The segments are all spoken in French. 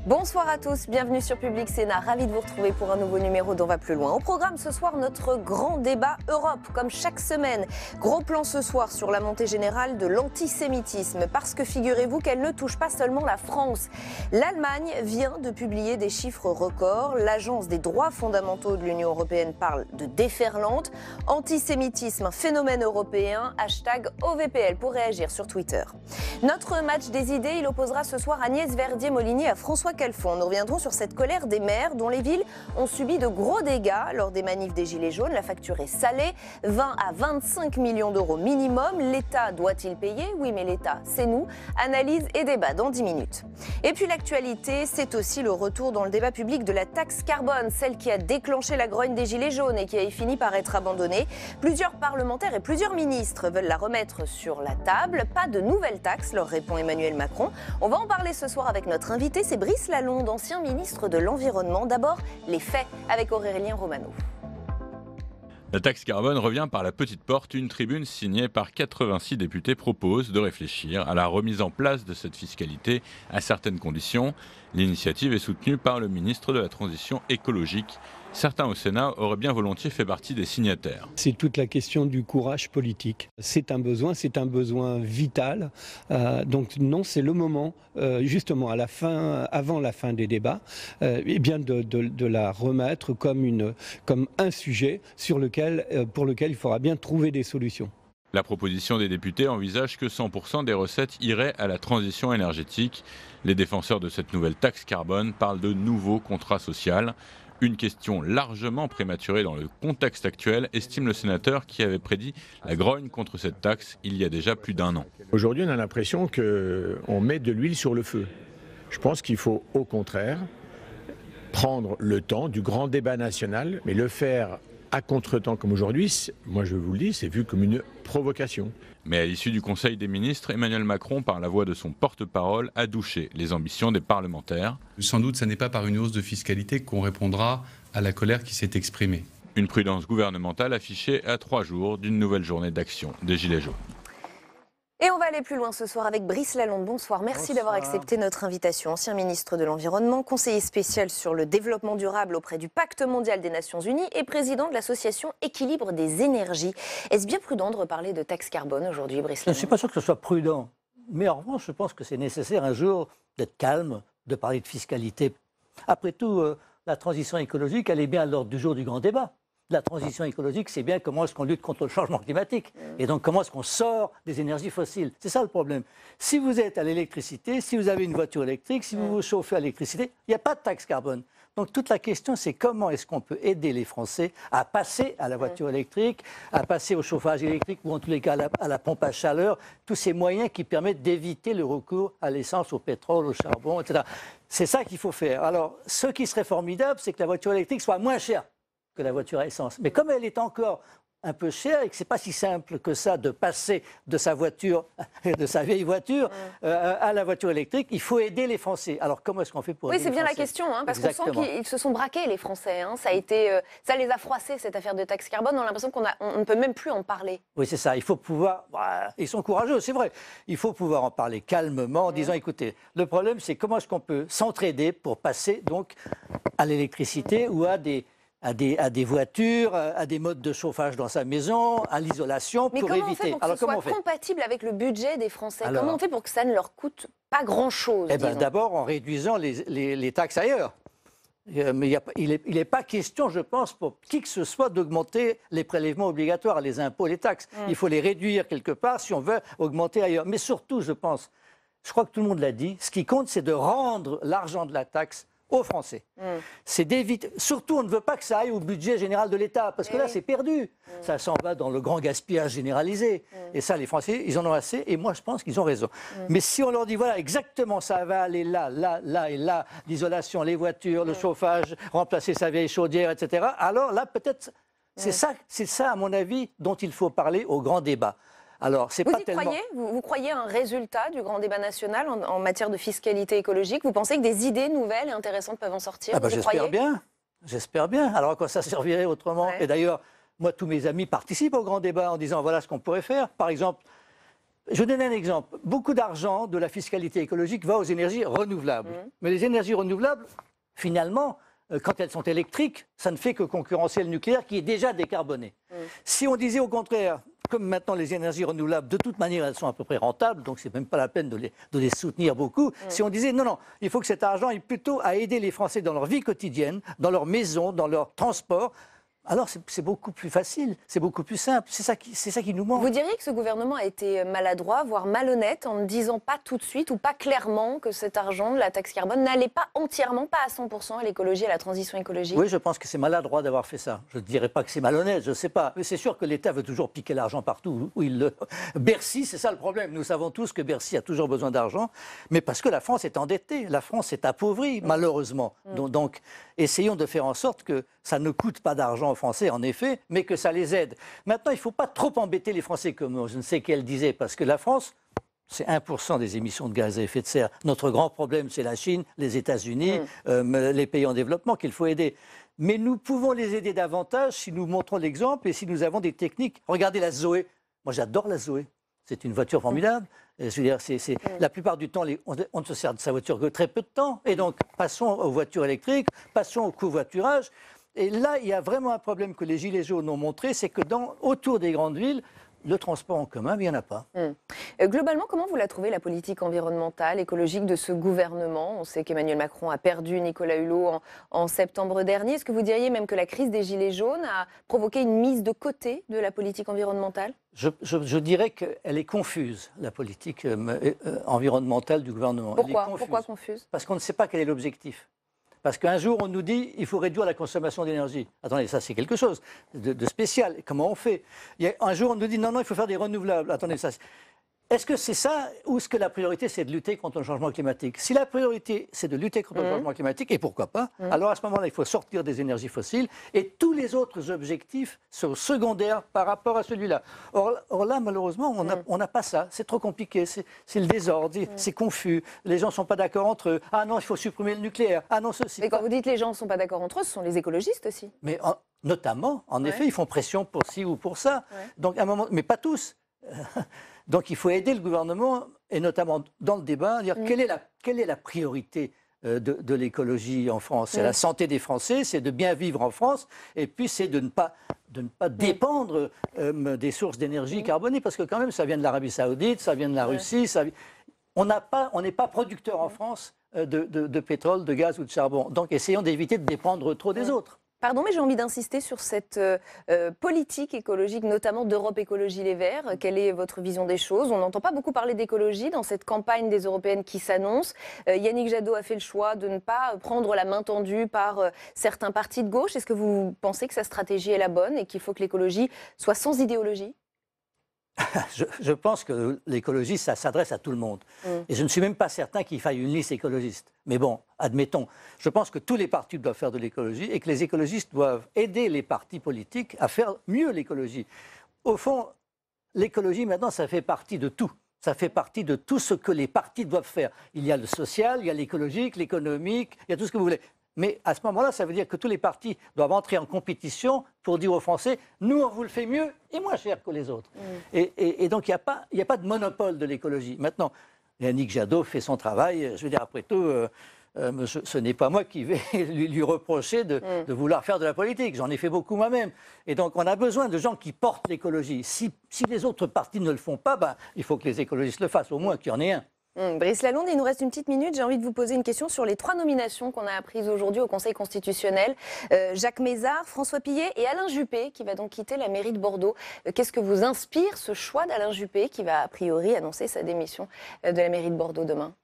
Bonsoir à tous, bienvenue sur Public Sénat, ravi de vous retrouver pour un nouveau numéro d'On va plus loin. Au programme ce soir, notre grand débat Europe, comme chaque semaine. Gros plan ce soir sur la montée générale de l'antisémitisme, parce que figurez-vous qu'elle ne touche pas seulement la France. L'Allemagne vient de publier des chiffres records. L'Agence des droits fondamentaux de l'Union européenne parle de déferlante. Antisémitisme, phénomène européen, #OVPL pour réagir sur Twitter. Notre match des idées, il opposera ce soir Agnès Verdier-Molinier à François Calfon. Nous reviendrons sur cette colère des maires dont les villes ont subi de gros dégâts lors des manifs des Gilets jaunes. La facture est salée, 20 à 25 millions d'euros minimum. L'État doit-il payer? Oui, mais l'État, c'est nous. Analyse et débat dans 10 minutes. Et puis l'actualité, c'est aussi le retour dans le débat public de la taxe carbone, celle qui a déclenché la grogne des Gilets jaunes et qui a fini par être abandonnée. Plusieurs parlementaires et plusieurs ministres veulent la remettre sur la table. Pas de nouvelle taxe, leur répond Emmanuel Macron. On va en parler ce soir avec notre invité, c'est Brice Lalonde, ancien ministre de l'Environnement. D'abord, les faits avec Aurélien Romano. La taxe carbone revient par la petite porte. Une tribune signée par 86 députés propose de réfléchir à la remise en place de cette fiscalité à certaines conditions. L'initiative est soutenue par le ministre de la Transition écologique. Certains au Sénat auraient bien volontiers fait partie des signataires. C'est toute la question du courage politique. C'est un besoin vital. Donc non, c'est le moment, justement, avant la fin des débats, de la remettre comme un sujet pour lequel il faudra bien trouver des solutions. La proposition des députés envisage que 100% des recettes iraient à la transition énergétique. Les défenseurs de cette nouvelle taxe carbone parlent de nouveau contrat social. Une question largement prématurée dans le contexte actuel, estime le sénateur qui avait prédit la grogne contre cette taxe il y a déjà plus d'un an. Aujourd'hui, on a l'impression qu'on met de l'huile sur le feu. Je pense qu'il faut au contraire prendre le temps du grand débat national, mais le faire à contre-temps comme aujourd'hui, moi je vous le dis, c'est vu comme une provocation. Mais à l'issue du Conseil des ministres, Emmanuel Macron, par la voix de son porte-parole, a douché les ambitions des parlementaires. Sans doute, ce n'est pas par une hausse de fiscalité qu'on répondra à la colère qui s'est exprimée. Une prudence gouvernementale affichée à 3 jours d'une nouvelle journée d'action des Gilets jaunes. Et on va aller plus loin ce soir avec Brice Lalonde. Bonsoir, merci d'avoir accepté notre invitation. Ancien ministre de l'Environnement, conseiller spécial sur le développement durable auprès du Pacte mondial des Nations Unies et président de l'association Équilibre des énergies. Est-ce bien prudent de reparler de taxe carbone aujourd'hui, Brice Lalonde? Je ne suis pas sûr que ce soit prudent. Mais en revanche, je pense que c'est nécessaire un jour d'être calme, de parler de fiscalité. Après tout, la transition écologique, elle est bien à l'ordre du jour du grand débat. La transition écologique, c'est bien comment est-ce qu'on lutte contre le changement climatique. Et donc, comment est-ce qu'on sort des énergies fossiles. C'est ça le problème. Si vous êtes à l'électricité, si vous avez une voiture électrique, si vous vous chauffez à l'électricité, il n'y a pas de taxe carbone. Donc, toute la question, c'est comment est-ce qu'on peut aider les Français à passer à la voiture électrique, à passer au chauffage électrique ou en tous les cas à la pompe à chaleur, tous ces moyens qui permettent d'éviter le recours à l'essence, au pétrole, au charbon, etc. C'est ça qu'il faut faire. Alors, ce qui serait formidable, c'est que la voiture électrique soit moins chère que la voiture à essence. Mais comme elle est encore un peu chère et que ce n'est pas si simple que ça de passer de sa voiture, de sa vieille voiture, à la voiture électrique, il faut aider les Français. Alors comment est-ce qu'on fait pour aider les Français? Oui, c'est bien la question, parce qu'on sent qu'ils se sont braqués, les Français. Ça les a froissés, cette affaire de taxe carbone. On a l'impression qu'on ne peut même plus en parler. Oui, c'est ça. Il faut pouvoir... Ils sont courageux, c'est vrai. Il faut pouvoir en parler calmement en disant, écoutez, le problème, c'est comment est-ce qu'on peut s'entraider pour passer donc à l'électricité ou à des voitures, à des modes de chauffage dans sa maison, à l'isolation, pour éviter. Mais comment on fait pour que ce soit compatible avec le budget des Français? Comment on fait pour que ça ne leur coûte pas grand-chose? D'abord en réduisant les taxes ailleurs. Mais il n'est pas question, je pense, pour qui que ce soit d'augmenter les prélèvements obligatoires, les impôts, les taxes. Il faut les réduire quelque part si on veut augmenter ailleurs. Mais surtout, je crois que tout le monde l'a dit, ce qui compte, c'est de rendre l'argent de la taxe aux Français. C'est d'éviter. Surtout, on ne veut pas que ça aille au budget général de l'État, parce que là, c'est perdu. Ça s'en va dans le grand gaspillage généralisé. Et ça, les Français, ils en ont assez, et moi, je pense qu'ils ont raison. Mais si on leur dit, voilà, exactement, ça va aller là, là, là et là, l'isolation, les voitures, le chauffage, remplacer sa vieille chaudière, etc., alors là, peut-être, c'est ça, à mon avis, dont il faut parler au grand débat. Alors, c'est pas tellement... Vous croyez à un résultat du grand débat national en matière de fiscalité écologique? Vous pensez que des idées nouvelles et intéressantes peuvent en sortir? J'espère bien. J'espère bien. Alors, à quoi ça servirait autrement? Et d'ailleurs, moi, tous mes amis participent au grand débat en disant voilà ce qu'on pourrait faire. Par exemple, Je donne un exemple. Beaucoup d'argent de la fiscalité écologique va aux énergies renouvelables. Mais les énergies renouvelables, finalement, quand elles sont électriques, ça ne fait que concurrencer le nucléaire qui est déjà décarboné. Si on disait au contraire, comme maintenant les énergies renouvelables, de toute manière, elles sont à peu près rentables, donc c'est même pas la peine de les soutenir beaucoup. Si on disait non, il faut que cet argent aille plutôt à aider les Français dans leur vie quotidienne, dans leur maison, dans leur transport, alors c'est beaucoup plus facile, c'est beaucoup plus simple. C'est ça qui nous manque. Vous diriez que ce gouvernement a été maladroit, voire malhonnête, en ne disant pas tout de suite ou pas clairement que cet argent de la taxe carbone n'allait pas entièrement, pas à 100% à l'écologie, à la transition écologique? Oui, je pense que c'est maladroit d'avoir fait ça. Je ne dirais pas que c'est malhonnête, je ne sais pas. Mais c'est sûr que l'État veut toujours piquer l'argent partout où il le... Bercy, c'est ça le problème. Nous savons tous que Bercy a toujours besoin d'argent, mais parce que la France est endettée, la France est appauvrie, malheureusement. Donc, essayons de faire en sorte que ça ne coûte pas d'argent aux Français, en effet, mais que ça les aide. Maintenant, il ne faut pas trop embêter les Français, comme je ne sais quelle disait, parce que la France, c'est 1% des émissions de gaz à effet de serre. Notre grand problème, c'est la Chine, les États-Unis, les pays en développement qu'il faut aider. Mais nous pouvons les aider davantage si nous montrons l'exemple et si nous avons des techniques. Regardez la Zoé. Moi, j'adore la Zoé. C'est une voiture formidable. Je veux dire, la plupart du temps, on ne se sert de sa voiture que très peu de temps. Et donc, passons aux voitures électriques, passons au covoiturage. Et là, il y a vraiment un problème que les Gilets jaunes ont montré, c'est que autour des grandes villes, le transport en commun, il n'y en a pas. Globalement, comment vous la trouvez, la politique environnementale, écologique de ce gouvernement? On sait qu'Emmanuel Macron a perdu Nicolas Hulot en septembre dernier. Est-ce que vous diriez même que la crise des Gilets jaunes a provoqué une mise de côté de la politique environnementale? Je dirais qu'elle est confuse, la politique environnementale du gouvernement. Pourquoi confuse? Parce qu'on ne sait pas quel est l'objectif. Parce qu'un jour, on nous dit qu'il faut réduire la consommation d'énergie. Attendez, ça, c'est quelque chose de spécial. Comment on fait? Un jour, on nous dit non, il faut faire des renouvelables. Attendez, ça... Est-ce que c'est ça ou est-ce que la priorité, c'est de lutter contre le changement climatique? Si la priorité, c'est de lutter contre le changement climatique, et pourquoi pas, alors à ce moment-là, il faut sortir des énergies fossiles et tous les autres objectifs sont secondaires par rapport à celui-là. Or là, malheureusement, on n'a pas ça. C'est trop compliqué, c'est le désordre, c'est confus. Les gens ne sont pas d'accord entre eux. Ah non, il faut supprimer le nucléaire. Ah non, ceci. Mais quand vous dites les gens ne sont pas d'accord entre eux, ce sont les écologistes aussi. Mais notamment, en effet, ils font pression pour ci ou pour ça. Donc, à un moment, mais pas tous. Donc il faut aider le gouvernement, et notamment dans le débat, à dire quelle est la priorité de l'écologie en France. C'est la santé des Français, c'est de bien vivre en France, et puis c'est de ne pas dépendre des sources d'énergie carbonées, parce que quand même ça vient de l'Arabie Saoudite, ça vient de la Russie, on n'est pas producteur en France de pétrole, de gaz ou de charbon. Donc essayons d'éviter de dépendre trop des autres. Pardon, mais j'ai envie d'insister sur cette politique écologique, notamment d'Europe Écologie Les Verts. Quelle est votre vision des choses? On n'entend pas beaucoup parler d'écologie dans cette campagne des Européennes qui s'annonce. Yannick Jadot a fait le choix de ne pas prendre la main tendue par certains partis de gauche. Est-ce que vous pensez que sa stratégie est la bonne et qu'il faut que l'écologie soit sans idéologie? Je pense que l'écologie, ça s'adresse à tout le monde. Et je ne suis même pas certain qu'il faille une liste écologiste. Mais bon, admettons. Je pense que tous les partis doivent faire de l'écologie et que les écologistes doivent aider les partis politiques à faire mieux l'écologie. Au fond, l'écologie, maintenant, ça fait partie de tout. Ça fait partie de tout ce que les partis doivent faire. Il y a le social, il y a l'écologique, l'économique, il y a tout ce que vous voulez. Mais à ce moment-là, ça veut dire que tous les partis doivent entrer en compétition pour dire aux Français, nous, on vous le fait mieux et moins cher que les autres. Et donc, il n'y a pas de monopole de l'écologie. Maintenant, Yannick Jadot fait son travail. Je veux dire, après tout, ce n'est pas moi qui vais lui reprocher de vouloir faire de la politique. J'en ai fait beaucoup moi-même. Et donc, on a besoin de gens qui portent l'écologie. Si les autres partis ne le font pas, il faut que les écologistes le fassent, au moins qu'il y en ait un. Brice Lalonde, il nous reste une petite minute. J'ai envie de vous poser une question sur les 3 nominations qu'on a apprises aujourd'hui au Conseil constitutionnel. Jacques Mézard, François Pillet et Alain Juppé, qui va donc quitter la mairie de Bordeaux. Qu'est-ce que vous inspire ce choix d'Alain Juppé, qui va a priori annoncer sa démission de la mairie de Bordeaux demain?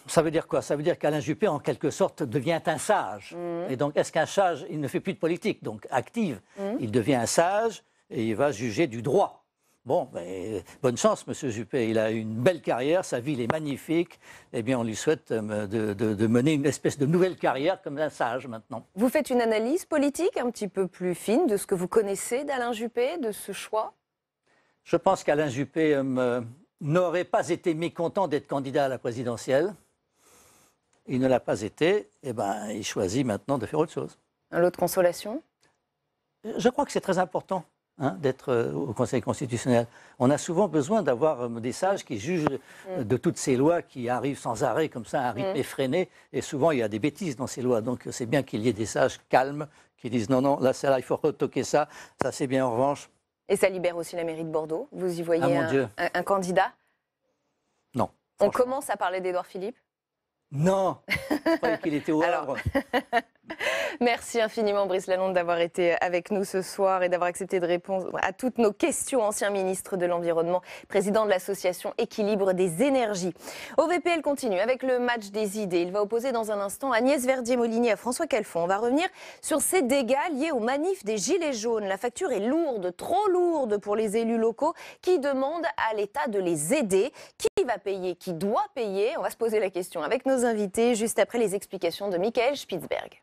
Ça veut dire quoi? Ça veut dire qu'Alain Juppé, en quelque sorte, devient un sage. Et donc, est-ce qu'un sage, il ne fait plus de politique, donc active. Il devient un sage et il va juger du droit. Bon, bonne chance, monsieur Juppé. Il a une belle carrière, sa ville est magnifique. Eh bien, on lui souhaite de mener une espèce de nouvelle carrière comme un sage maintenant. Vous faites une analyse politique un petit peu plus fine de ce que vous connaissez d'Alain Juppé, de ce choix? Je pense qu'Alain Juppé n'aurait pas été mécontent d'être candidat à la présidentielle. Il ne l'a pas été. Eh bien, il choisit maintenant de faire autre chose. Un lot de consolation? Je crois que c'est très important. d'être au Conseil constitutionnel. On a souvent besoin d'avoir des sages qui jugent de toutes ces lois qui arrivent sans arrêt, comme ça, à un rythme effréné. Et souvent, il y a des bêtises dans ces lois. Donc, c'est bien qu'il y ait des sages calmes qui disent non, là, il faut retoquer ça c'est bien en revanche. Et ça libère aussi la mairie de Bordeaux. Vous y voyez un candidat? Non. On commence à parler d'Édouard Philippe? Non, je croyais qu'il était au Havre. Merci infiniment Brice Lalonde d'avoir été avec nous ce soir et d'avoir accepté de répondre à toutes nos questions. Ancien ministre de l'Environnement, président de l'association Équilibre des énergies. OVPL continue avec le match des idées. Il va opposer dans un instant Agnès Verdier-Molinier à François Calfon. On va revenir sur ces dégâts liés aux manifs des Gilets jaunes. La facture est lourde, trop lourde pour les élus locaux qui demandent à l'État de les aider. Qui va payer? Qui doit payer? On va se poser la question avec nos invités juste après les explications de Michael Spitzberg.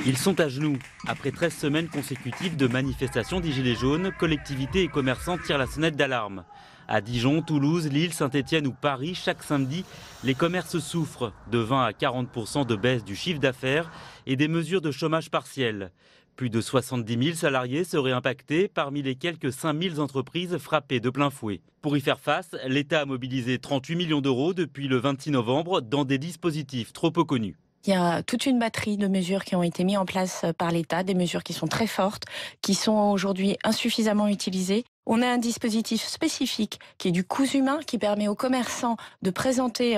Ils sont à genoux. Après 13 semaines consécutives de manifestations des Gilets jaunes, collectivités et commerçants tirent la sonnette d'alarme. À Dijon, Toulouse, Lille, Saint-Étienne ou Paris, chaque samedi, les commerces souffrent de 20 à 40% de baisse du chiffre d'affaires et des mesures de chômage partiel. Plus de 70 000 salariés seraient impactés, parmi les quelques 5 000 entreprises frappées de plein fouet. Pour y faire face, l'État a mobilisé 38 millions d'euros depuis le 26 novembre dans des dispositifs trop peu connus. Il y a toute une batterie de mesures qui ont été mises en place par l'État, des mesures qui sont très fortes, qui sont aujourd'hui insuffisamment utilisées. On a un dispositif spécifique qui est du coût humain, qui permet aux commerçants de présenter,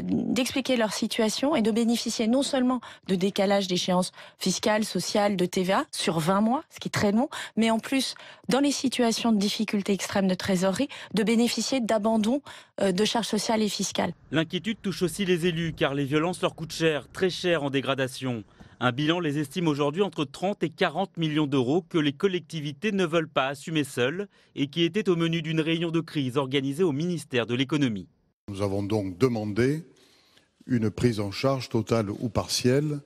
d'expliquer leur situation et de bénéficier non seulement de décalage d'échéances fiscales, sociales, de TVA sur 20 mois, ce qui est très long, mais en plus, dans les situations de difficulté extrême de trésorerie, de bénéficier d'abandon de charges sociales et fiscales. L'inquiétude touche aussi les élus, car les violences leur coûtent cher, très cher en dégradation. Un bilan les estime aujourd'hui entre 30 et 40 millions d'euros que les collectivités ne veulent pas assumer seules et qui étaient au menu d'une réunion de crise organisée au ministère de l'économie. Nous avons donc demandé une prise en charge totale ou partielle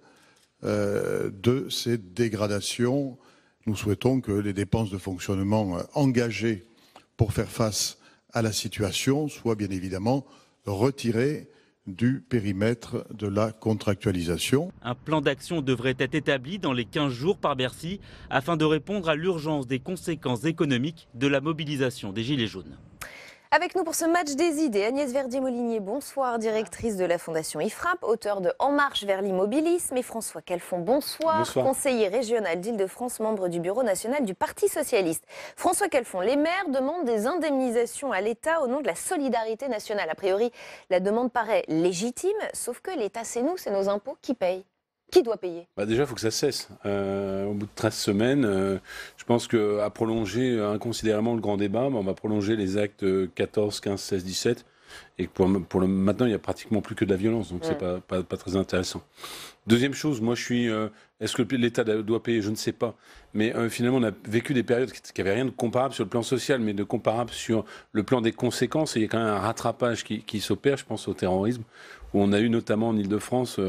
de ces dégradations. Nous souhaitons que les dépenses de fonctionnement engagées pour faire face à la situation soient bien évidemment retirées du périmètre de la contractualisation. Un plan d'action devrait être établi dans les 15 jours par Bercy afin de répondre à l'urgence des conséquences économiques de la mobilisation des Gilets jaunes. Avec nous pour ce match des idées, Agnès Verdier-Molinier, bonsoir, directrice de la Fondation IFRAP, auteur de En marche vers l'immobilisme, et François Calfon, bonsoir, conseiller régional d'Île-de-France, membre du bureau national du Parti socialiste. François Calfon, les maires demandent des indemnisations à l'État au nom de la solidarité nationale. A priori, la demande paraît légitime, sauf que l'État, c'est nous, c'est nos impôts qui payent. Qui doit payer? Déjà, il faut que ça cesse. Au bout de 13 semaines, je pense qu'à prolonger inconsidérément le grand débat, on va prolonger les actes 14, 15, 16, 17. Et maintenant, il n'y a pratiquement plus que de la violence. Donc, c'est pas très intéressant. Deuxième chose, moi, je suis... est-ce que l'État doit payer? Je ne sais pas. Mais finalement, on a vécu des périodes qui n'avaient rien de comparable sur le plan social, mais de comparable sur le plan des conséquences. Et il y a quand même un rattrapage qui s'opère, je pense au terrorisme, où on a eu notamment en Île-de-France...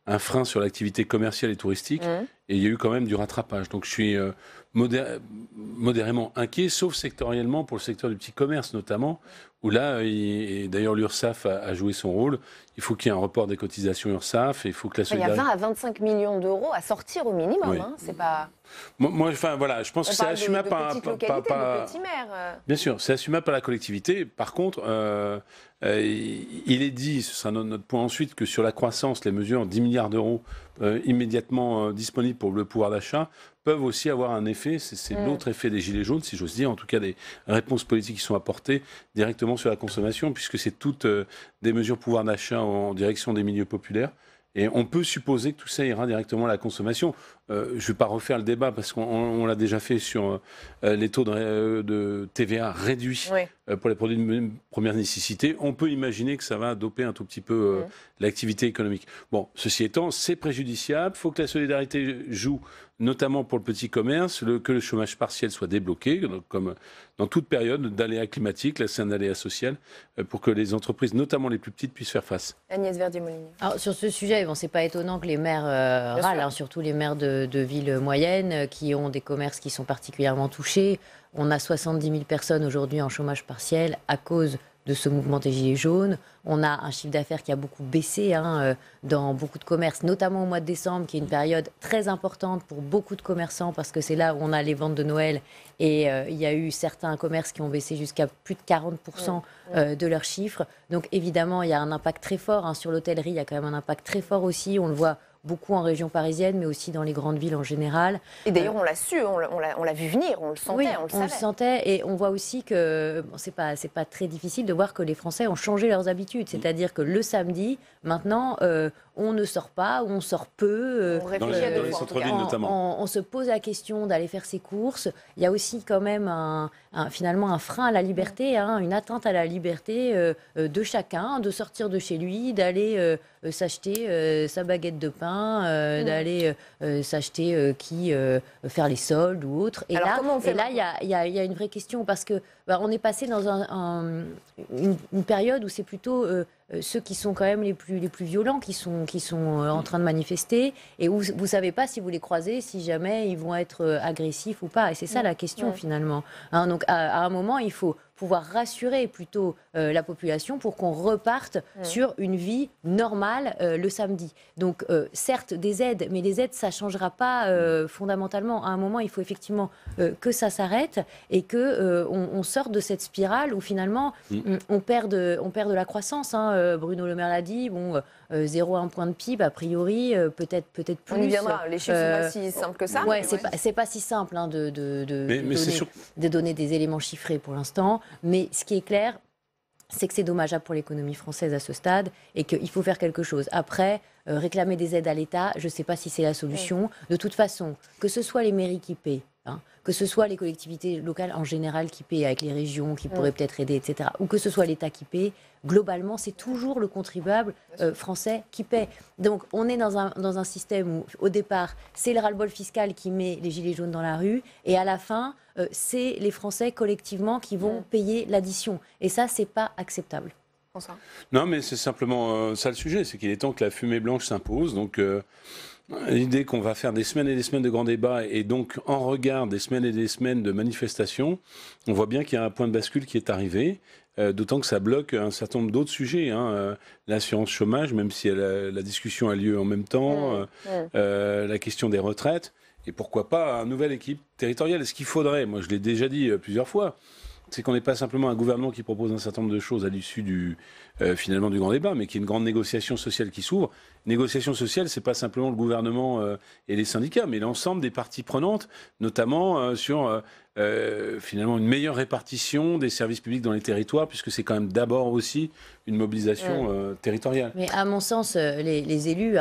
un frein sur l'activité commerciale et touristique, et il y a eu quand même du rattrapage. Donc je suis modérément inquiet, sauf sectoriellement pour le secteur du petit commerce notamment, où là, et d'ailleurs l'URSSAF a joué son rôle, il faut qu'il y ait un report des cotisations URSSAF, et il faut que la solidarité... Il y a 20 à 25 millions d'euros à sortir au minimum, oui. C'est pas... Moi, voilà, je pense que c'est assumable par... Bien sûr, c'est assumable par la collectivité. Par contre, il est dit, ce sera notre point ensuite, que sur la croissance, les mesures 10 milliards d'euros immédiatement disponibles pour le pouvoir d'achat peuvent aussi avoir un effet, c'est l'autre effet des Gilets jaunes, si j'ose dire, en tout cas des réponses politiques qui sont apportées directement sur la consommation, puisque c'est toutes des mesures pouvoir d'achat en direction des milieux populaires. Et on peut supposer que tout ça ira directement à la consommation. Je ne vais pas refaire le débat parce qu'on l'a déjà fait sur les taux de TVA réduits pour les produits de première nécessité. On peut imaginer que ça va doper un tout petit peu l'activité économique. Bon, ceci étant, c'est préjudiciable. Il faut que la solidarité joue, notamment pour le petit commerce, que le chômage partiel soit débloqué, comme dans toute période d'aléa climatique. Là, c'est un aléa social pour que les entreprises, notamment les plus petites, puissent faire face. Agnès Verdier-Molinier. Alors, sur ce sujet, bon, c'est pas étonnant que les maires râlent, surtout les maires de villes moyennes qui ont des commerces qui sont particulièrement touchés. On a 70 000 personnes aujourd'hui en chômage partiel à cause ce mouvement des Gilets jaunes. On a un chiffre d'affaires qui a beaucoup baissé dans beaucoup de commerces, notamment au mois de décembre, qui est une période très importante pour beaucoup de commerçants, parce que c'est là où on a les ventes de Noël. Et il y a eu certains commerces qui ont baissé jusqu'à plus de 40% de leurs chiffres. Donc évidemment, il y a un impact très fort. Sur l'hôtellerie, il y a quand même un impact très fort aussi. On le voit beaucoup en région parisienne, mais aussi dans les grandes villes en général. Et d'ailleurs, on l'a su, on l'a vu venir, on le sentait, oui, on le savait. On le sentait, et on voit aussi que c'est pas très difficile de voir que les Français ont changé leurs habitudes. C'est-à-dire que le samedi, maintenant, on ne sort pas, ou on sort peu. On réfléchit à deux fois, centres-villes notamment. On se pose la question d'aller faire ses courses. Il y a aussi quand même finalement un frein à la liberté, une atteinte à la liberté de chacun, de sortir de chez lui, d'aller s'acheter sa baguette de pain, d'aller s'acheter faire les soldes ou autre. Et alors, là, il y a une vraie question, parce que on est passé dans une période où c'est plutôt ceux qui sont quand même les plus violents qui sont en train de manifester, et où vous ne savez pas si vous les croisez, si jamais ils vont être agressifs ou pas. Et c'est ça la question finalement. Donc à un moment, il faut pouvoir rassurer plutôt la population pour qu'on reparte sur une vie normale le samedi. Donc certes des aides, mais les aides ça ne changera pas fondamentalement. À un moment, il faut effectivement que ça s'arrête et qu'on sorte de cette spirale où finalement on perd de la croissance. Bruno Le Maire l'a dit, 0,1 point de PIB, a priori, peut-être plus. On y viendra, les chiffres ne sont pas si simples que ça. Ouais, c'est pas si simple de donner des éléments chiffrés pour l'instant, mais ce qui est clair, c'est que c'est dommageable pour l'économie française à ce stade et qu'il faut faire quelque chose. Après, réclamer des aides à l'État, je ne sais pas si c'est la solution. De toute façon, que ce soit les mairies qui paient, que ce soit les collectivités locales en général qui paient avec les régions qui pourraient peut-être aider, etc., ou que ce soit l'État qui paie, globalement, c'est toujours le contribuable français qui paie. Donc, on est dans un système où, au départ, c'est le ras-le-bol fiscal qui met les gilets jaunes dans la rue, et à la fin, c'est les Français collectivement qui vont payer l'addition. Et ça, c'est pas acceptable. Non, mais c'est simplement ça le sujet, c'est qu'il est temps que la fumée blanche s'impose. Donc, l'idée qu'on va faire des semaines et des semaines de grands débats, et donc en regard des semaines et des semaines de manifestations, on voit bien qu'il y a un point de bascule qui est arrivé. D'autant que ça bloque un certain nombre d'autres sujets. L'assurance chômage, même si la discussion a lieu en même temps, la question des retraites, et pourquoi pas une nouvelle équipe territoriale. Ce qu'il faudrait, moi je l'ai déjà dit plusieurs fois, c'est qu'on n'est pas simplement un gouvernement qui propose un certain nombre de choses à l'issue finalement du grand débat, mais qu'il y ait une grande négociation sociale qui s'ouvre. Négociation sociale, c'est pas simplement le gouvernement et les syndicats, mais l'ensemble des parties prenantes, notamment sur finalement une meilleure répartition des services publics dans les territoires, puisque c'est quand même d'abord aussi une mobilisation territoriale. Mais à mon sens, les élus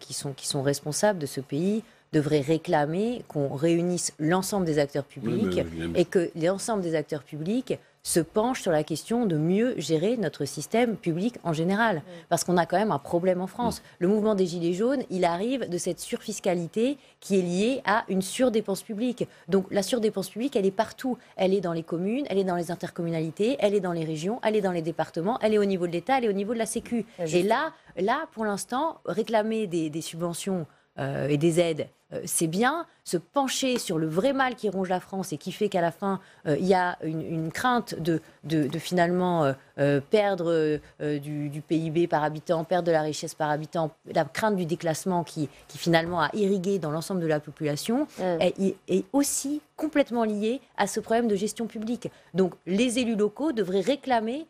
qui sont responsables de ce pays devrait réclamer qu'on réunisse l'ensemble des acteurs publics et que l'ensemble des acteurs publics se penchent sur la question de mieux gérer notre système public en général. Parce qu'on a quand même un problème en France. Le mouvement des Gilets jaunes, il arrive de cette surfiscalité qui est liée à une surdépense publique. Donc la surdépense publique, elle est partout. Elle est dans les communes, elle est dans les intercommunalités, elle est dans les régions, elle est dans les départements, elle est au niveau de l'État, elle est au niveau de la Sécu. Et là, pour l'instant, réclamer des subventions et des aides, c'est bien. Se pencher sur le vrai mal qui ronge la France et qui fait qu'à la fin, il y a une crainte de finalement perdre du PIB par habitant, perdre de la richesse par habitant, la crainte du déclassement qui finalement a irrigué dans l'ensemble de la population, est aussi complètement liée à ce problème de gestion publique. Donc les élus locaux devraient réclamer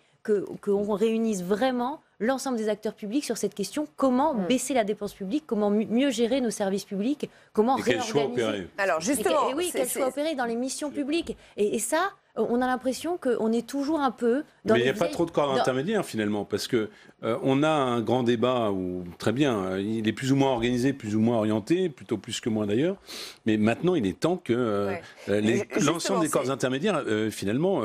qu'on réunisse vraiment l'ensemble des acteurs publics sur cette question, comment baisser la dépense publique, comment mieux gérer nos services publics, comment réorganiser. Alors justement, quel choix opérer dans les missions publiques. Et ça, on a l'impression qu'on est toujours un peu dans. Mais il n'y a pas trop de corps intermédiaires finalement, parce que on a un grand débat où, très bien, il est plus ou moins organisé, plus ou moins orienté, plutôt plus que moins d'ailleurs. Mais maintenant, il est temps que l'ensemble des corps intermédiaires finalement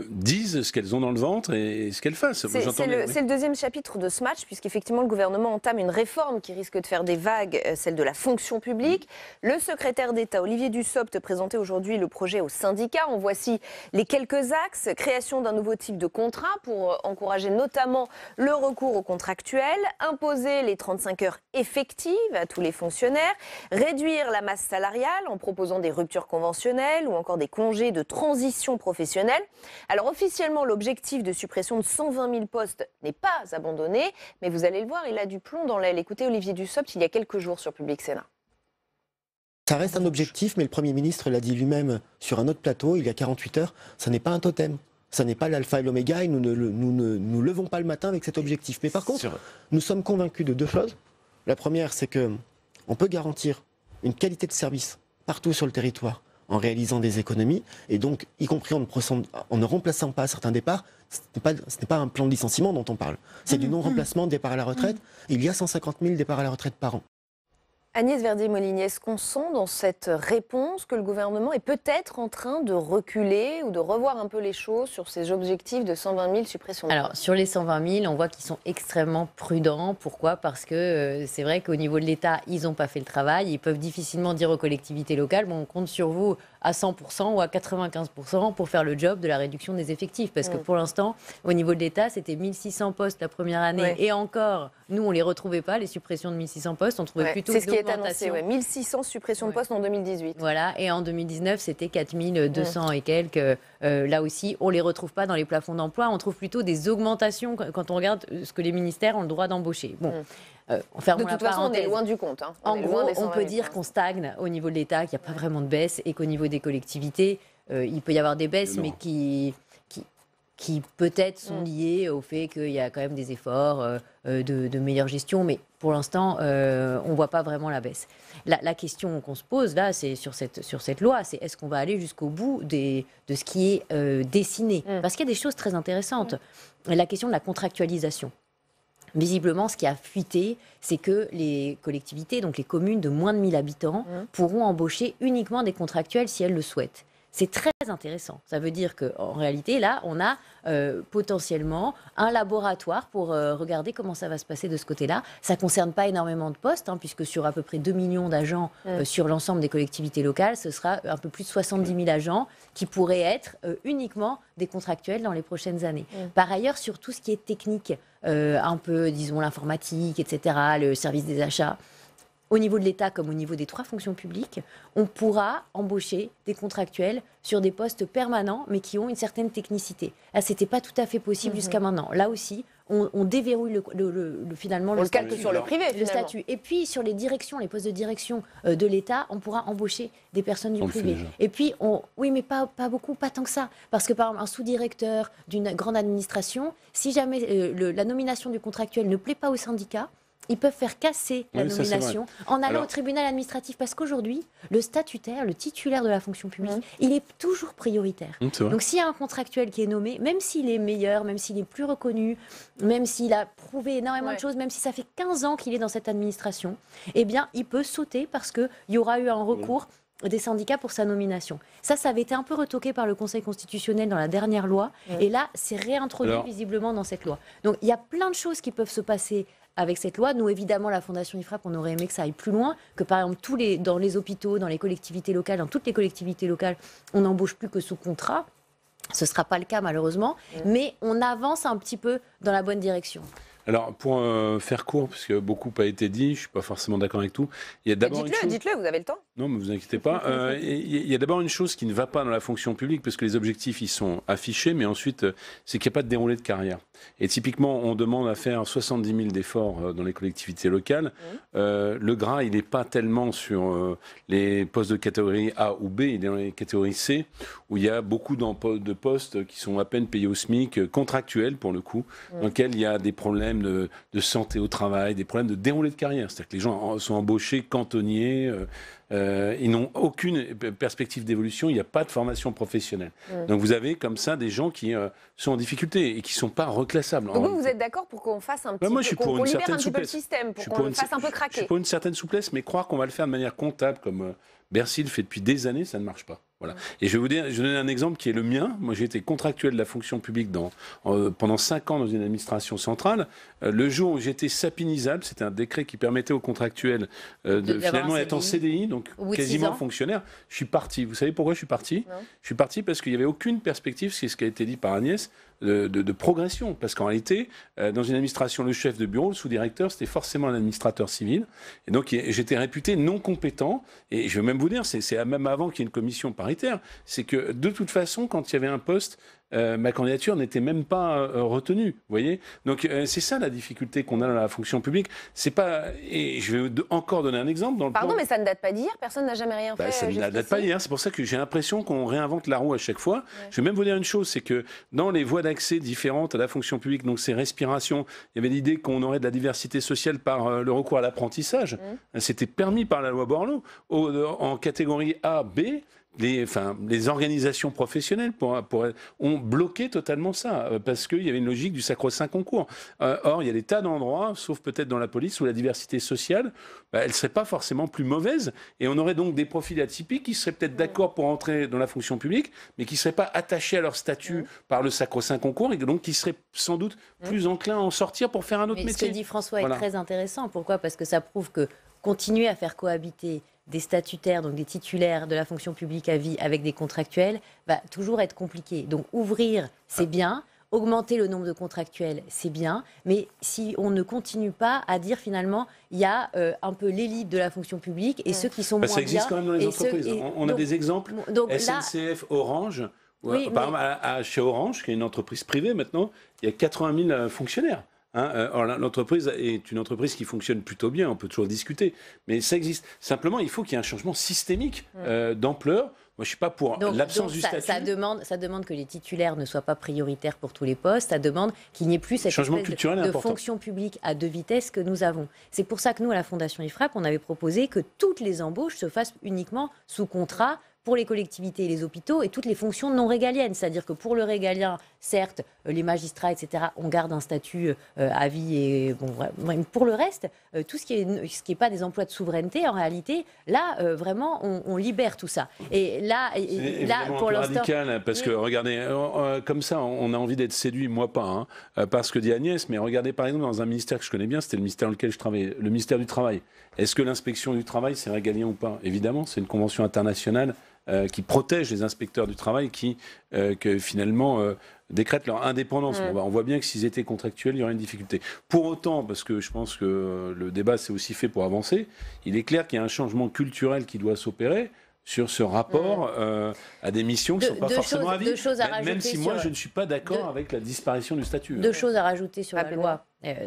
disent ce qu'elles ont dans le ventre et ce qu'elles fassent. C'est le deuxième chapitre de ce match, puisqu'effectivement le gouvernement entame une réforme qui risque de faire des vagues, celle de la fonction publique. Le secrétaire d'État Olivier Dussopt présentait aujourd'hui le projet aux syndicats. En voici les quelques axes. Création d'un nouveau type de contrat pour encourager notamment le recours aux contractuels, imposer les 35 heures effectives à tous les fonctionnaires, réduire la masse salariale en proposant des ruptures conventionnelles ou encore des congés de transition professionnelle. Alors officiellement, l'objectif de suppression de 120 000 postes n'est pas abandonné, mais vous allez le voir, il a du plomb dans l'aile. Écoutez Olivier Dussopt il y a quelques jours sur Public Sénat. Ça reste un objectif, mais le Premier ministre l'a dit lui-même sur un autre plateau, il y a 48 heures, ça n'est pas un totem. Ça n'est pas l'alpha et l'oméga et nous ne levons pas le matin avec cet objectif. Mais par contre, nous sommes convaincus de deux choses. La première, c'est qu'on peut garantir une qualité de service partout sur le territoire en réalisant des économies, et donc, y compris en ne remplaçant pas certains départs. Ce n'est pas un plan de licenciement dont on parle. C'est du non-remplacement de départ à la retraite. Il y a 150 000 départs à la retraite par an. Agnès Verdier-Molinier, est-ce qu'on sent dans cette réponse que le gouvernement est peut-être en train de reculer ou de revoir un peu les choses sur ses objectifs de 120 000 suppressions de postes ? Alors, sur les 120 000, on voit qu'ils sont extrêmement prudents. Pourquoi ? Parce que c'est vrai qu'au niveau de l'État, ils n'ont pas fait le travail. Ils peuvent difficilement dire aux collectivités locales, bon, on compte sur vous à 100% ou à 95% pour faire le job de la réduction des effectifs. Parce que pour l'instant, au niveau de l'État, c'était 1600 postes la première année. Et encore, nous, on ne les retrouvait pas, les suppressions de 1600 postes. On trouvait plutôt c'est ce qui est annoncé, 1600 suppressions de postes en 2018. Voilà, et en 2019, c'était 4200 et quelques. Là aussi, on ne les retrouve pas dans les plafonds d'emploi. On trouve plutôt des augmentations quand on regarde ce que les ministères ont le droit d'embaucher. Bon. De toute façon, on est loin du compte. Hein. En gros, on peut dire qu'on stagne au niveau de l'État, qu'il n'y a pas vraiment de baisse, et qu'au niveau des collectivités, il peut y avoir des baisses, mais qui peut-être sont liées au fait qu'il y a quand même des efforts de meilleure gestion. Mais pour l'instant, on ne voit pas vraiment la baisse. La question qu'on se pose là, c'est sur cette loi, c'est est-ce qu'on va aller jusqu'au bout de ce qui est dessiné ? Parce qu'il y a des choses très intéressantes. La question de la contractualisation. Visiblement, ce qui a fuité, c'est que les collectivités, donc les communes de moins de 1000 habitants, pourront embaucher uniquement des contractuels si elles le souhaitent. C'est très intéressant. Ça veut dire qu'en réalité, là, on a potentiellement un laboratoire pour regarder comment ça va se passer de ce côté-là. Ça ne concerne pas énormément de postes, puisque sur à peu près 2 millions d'agents sur l'ensemble des collectivités locales, ce sera un peu plus de 70 000 agents qui pourraient être uniquement des contractuels dans les prochaines années. Par ailleurs, sur tout ce qui est technique, un peu, disons, l'informatique, etc., le service des achats, au niveau de l'État comme au niveau des 3 fonctions publiques, on pourra embaucher des contractuels sur des postes permanents, mais qui ont une certaine technicité. Là, ce n'était pas tout à fait possible jusqu'à maintenant. Là aussi, on déverrouille finalement le statut. Sur le privé, le statut. Et puis, sur les directions, les postes de direction de l'État, on pourra embaucher des personnes du privé. Et puis, oui, mais pas beaucoup, pas tant que ça. Parce que, par exemple, un sous-directeur d'une grande administration, si jamais la nomination du contractuel ne plaît pas au syndicat, ils peuvent faire casser la nomination en allant au tribunal administratif. Parce qu'aujourd'hui, le statutaire, le titulaire de la fonction publique, il est toujours prioritaire. Donc s'il y a un contractuel qui est nommé, même s'il est meilleur, même s'il est plus reconnu, même s'il a prouvé énormément de choses, même si ça fait 15 ans qu'il est dans cette administration, eh bien, il peut sauter parce qu'il y aura eu un recours des syndicats pour sa nomination. Ça avait été un peu retoqué par le Conseil constitutionnel dans la dernière loi. Et là, c'est réintroduit visiblement dans cette loi. Donc il y a plein de choses qui peuvent se passer avec cette loi. Nous, évidemment, la Fondation IFRAP, on aurait aimé que ça aille plus loin, que par exemple, dans les hôpitaux, dans les collectivités locales, dans toutes les collectivités locales, on n'embauche plus que sous contrat. Ce ne sera pas le cas, malheureusement, mais on avance un petit peu dans la bonne direction. Alors, pour faire court, parce que beaucoup a été dit, je ne suis pas forcément d'accord avec tout. Il y a d'abord dites-le, vous avez le temps. Non, mais vous inquiétez pas. Il y a d'abord une chose qui ne va pas dans la fonction publique, parce que les objectifs, ils sont affichés, mais ensuite, c'est qu'il n'y a pas de déroulé de carrière. Et typiquement, on demande à faire 70 000 d'efforts dans les collectivités locales. Le gras, il n'est pas tellement sur les postes de catégorie A ou B, il est dans les catégories C, où il y a beaucoup de postes qui sont à peine payés au SMIC, contractuels pour le coup, dans lesquels il y a des problèmes de santé au travail, des problèmes de déroulé de carrière. C'est-à-dire que les gens sont embauchés, cantonniers, ils n'ont aucune perspective d'évolution, il n'y a pas de formation professionnelle. Donc vous avez comme ça des gens qui sont en difficulté et qui ne sont pas reclassables. Donc vous êtes d'accord pour qu'on fasse un petit peu, qu'on libère un petit peu le système, pour qu'on le fasse un peu craquer? Je suis pour une certaine souplesse, mais croire qu'on va le faire de manière comptable, comme Bercy le fait depuis des années, ça ne marche pas. Voilà. Et je vais vous donner un exemple qui est le mien. Moi, j'ai été contractuel de la fonction publique pendant 5 ans dans une administration centrale. Le jour où j'étais sapinisable, c'était un décret qui permettait aux contractuels de finalement être en CDI, donc quasiment fonctionnaire. Je suis parti. Vous savez pourquoi je suis parti? Je suis parti parce qu'il n'y avait aucune perspective, c'est ce qui a été dit par Agnès, de progression. Parce qu'en réalité, dans une administration, le chef de bureau, le sous-directeur, c'était forcément un administrateur civil. Et donc, j'étais réputé non compétent. Et je vais même vous dire, c'est même avant qu'il y ait une commission paritaire, c'est que de toute façon, quand il y avait un poste, ma candidature n'était même pas retenue, vous voyez. Donc c'est ça la difficulté qu'on a dans la fonction publique. C'est pas, et je vais encore donner un exemple dans le Pardon, mais ça ne date pas d'hier. Personne n'a jamais rien fait. Ça ne date pas d'hier. C'est pour ça que j'ai l'impression qu'on réinvente la roue à chaque fois. Ouais. Je vais même vous dire une chose, c'est que dans les voies d'accès différentes à la fonction publique, donc ces respirations, il y avait l'idée qu'on aurait de la diversité sociale par le recours à l'apprentissage. C'était permis par la loi Borloo en catégorie A, B. Les organisations professionnelles ont bloqué totalement ça, parce qu'il y avait une logique du sacro-saint concours. Or, il y a des tas d'endroits, sauf peut-être dans la police, où la diversité sociale, elle ne serait pas forcément plus mauvaise, et on aurait donc des profils atypiques qui seraient peut-être d'accord pour entrer dans la fonction publique, mais qui ne seraient pas attachés à leur statut par le sacro-saint concours, et donc qui seraient sans doute plus enclins à en sortir pour faire un autre métier. Ce que dit François est très intéressant. Pourquoi ? Parce que ça prouve que continuer à faire cohabiter des statutaires, donc des titulaires de la fonction publique à vie avec des contractuels, va toujours être compliqué. Donc ouvrir, c'est bien. Augmenter le nombre de contractuels, c'est bien. Mais si on ne continue pas à dire finalement, il y a un peu l'élite de la fonction publique et ceux qui sont moins bien. Ça existe quand même dans les entreprises. On a des exemples. Donc, SNCF, Orange. Oui, par exemple, chez Orange, qui est une entreprise privée maintenant, il y a 80 000 fonctionnaires. Or, l'entreprise est une entreprise qui fonctionne plutôt bien, on peut toujours discuter, mais ça existe. Simplement, il faut qu'il y ait un changement systémique d'ampleur. Moi, je ne suis pas pour l'absence du statut. Ça demande que les titulaires ne soient pas prioritaires pour tous les postes. Ça demande qu'il n'y ait plus cette espèce de fonction publique à deux vitesses que nous avons. C'est pour ça que nous, à la Fondation IFRAC, on avait proposé que toutes les embauches se fassent uniquement sous contrat pour les collectivités et les hôpitaux et toutes les fonctions non régaliennes. C'est-à-dire que pour le régalien, certes, les magistrats, etc., on garde un statut à vie. Et pour le reste, tout ce qui n'est pas des emplois de souveraineté, en réalité, là, vraiment, on libère tout ça. Et là pour l'instant... radical, parce que, regardez, comme ça, on a envie d'être séduit, moi pas, par ce que dit Agnès, mais regardez, par exemple, dans un ministère que je connais bien, c'était le ministère dans lequel je travaillais, le ministère du Travail. Est-ce que l'inspection du travail, c'est régalien ou pas ? Évidemment, c'est une convention internationale qui protège les inspecteurs du travail qui finalement décrètent leur indépendance. On voit bien que s'ils étaient contractuels, il y aurait une difficulté. Pour autant, parce que je pense que le débat s'est aussi fait pour avancer, il est clair qu'il y a un changement culturel qui doit s'opérer sur ce rapport à des missions qui ne sont pas forcément à vie, même si moi je ne suis pas d'accord avec la disparition du statut. Deux choses à rajouter sur la loi.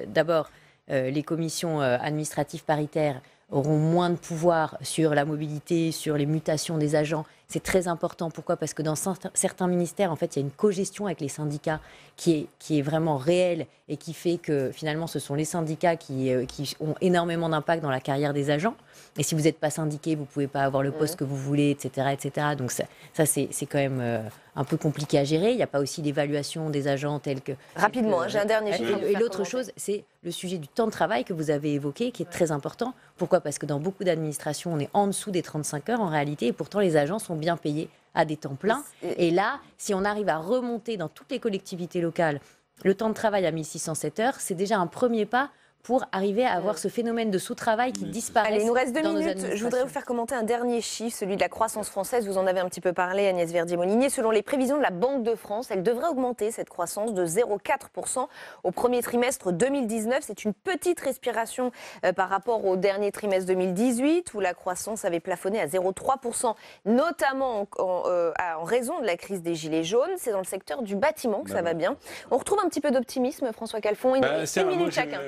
D'abord, les commissions administratives paritaires auront moins de pouvoir sur la mobilité, sur les mutations des agents. C'est très important. Pourquoi ? Parce que dans certains ministères, en fait, il y a une cogestion avec les syndicats qui est vraiment réelle et qui fait que finalement, ce sont les syndicats qui ont énormément d'impact dans la carrière des agents. Et si vous n'êtes pas syndiqué, vous ne pouvez pas avoir le poste que vous voulez, etc. etc. Donc ça c'est quand même un peu compliqué à gérer. Il n'y a pas aussi l'évaluation des agents tels que... Rapidement, j'ai un dernier chiffre. Et l'autre chose, c'est le sujet du temps de travail que vous avez évoqué, qui est très important. Pourquoi ? Parce que dans beaucoup d'administrations, on est en dessous des 35 heures en réalité, et pourtant les agents sont bien payés à des temps pleins. Et là, si on arrive à remonter dans toutes les collectivités locales le temps de travail à 1607 heures, c'est déjà un premier pas pour arriver à avoir ce phénomène de sous-travail qui disparaît. Allez, il nous reste 2 minutes. Je voudrais vous faire commenter un dernier chiffre, celui de la croissance française. Vous en avez un petit peu parlé, Agnès Verdier-Molinier. Selon les prévisions de la Banque de France, elle devrait augmenter, cette croissance, de 0,4% au premier trimestre 2019. C'est une petite respiration par rapport au dernier trimestre 2018, où la croissance avait plafonné à 0,3%, notamment en raison de la crise des Gilets jaunes. C'est dans le secteur du bâtiment que ça va bien. On retrouve un petit peu d'optimisme, François Calfon. Une minute chacun.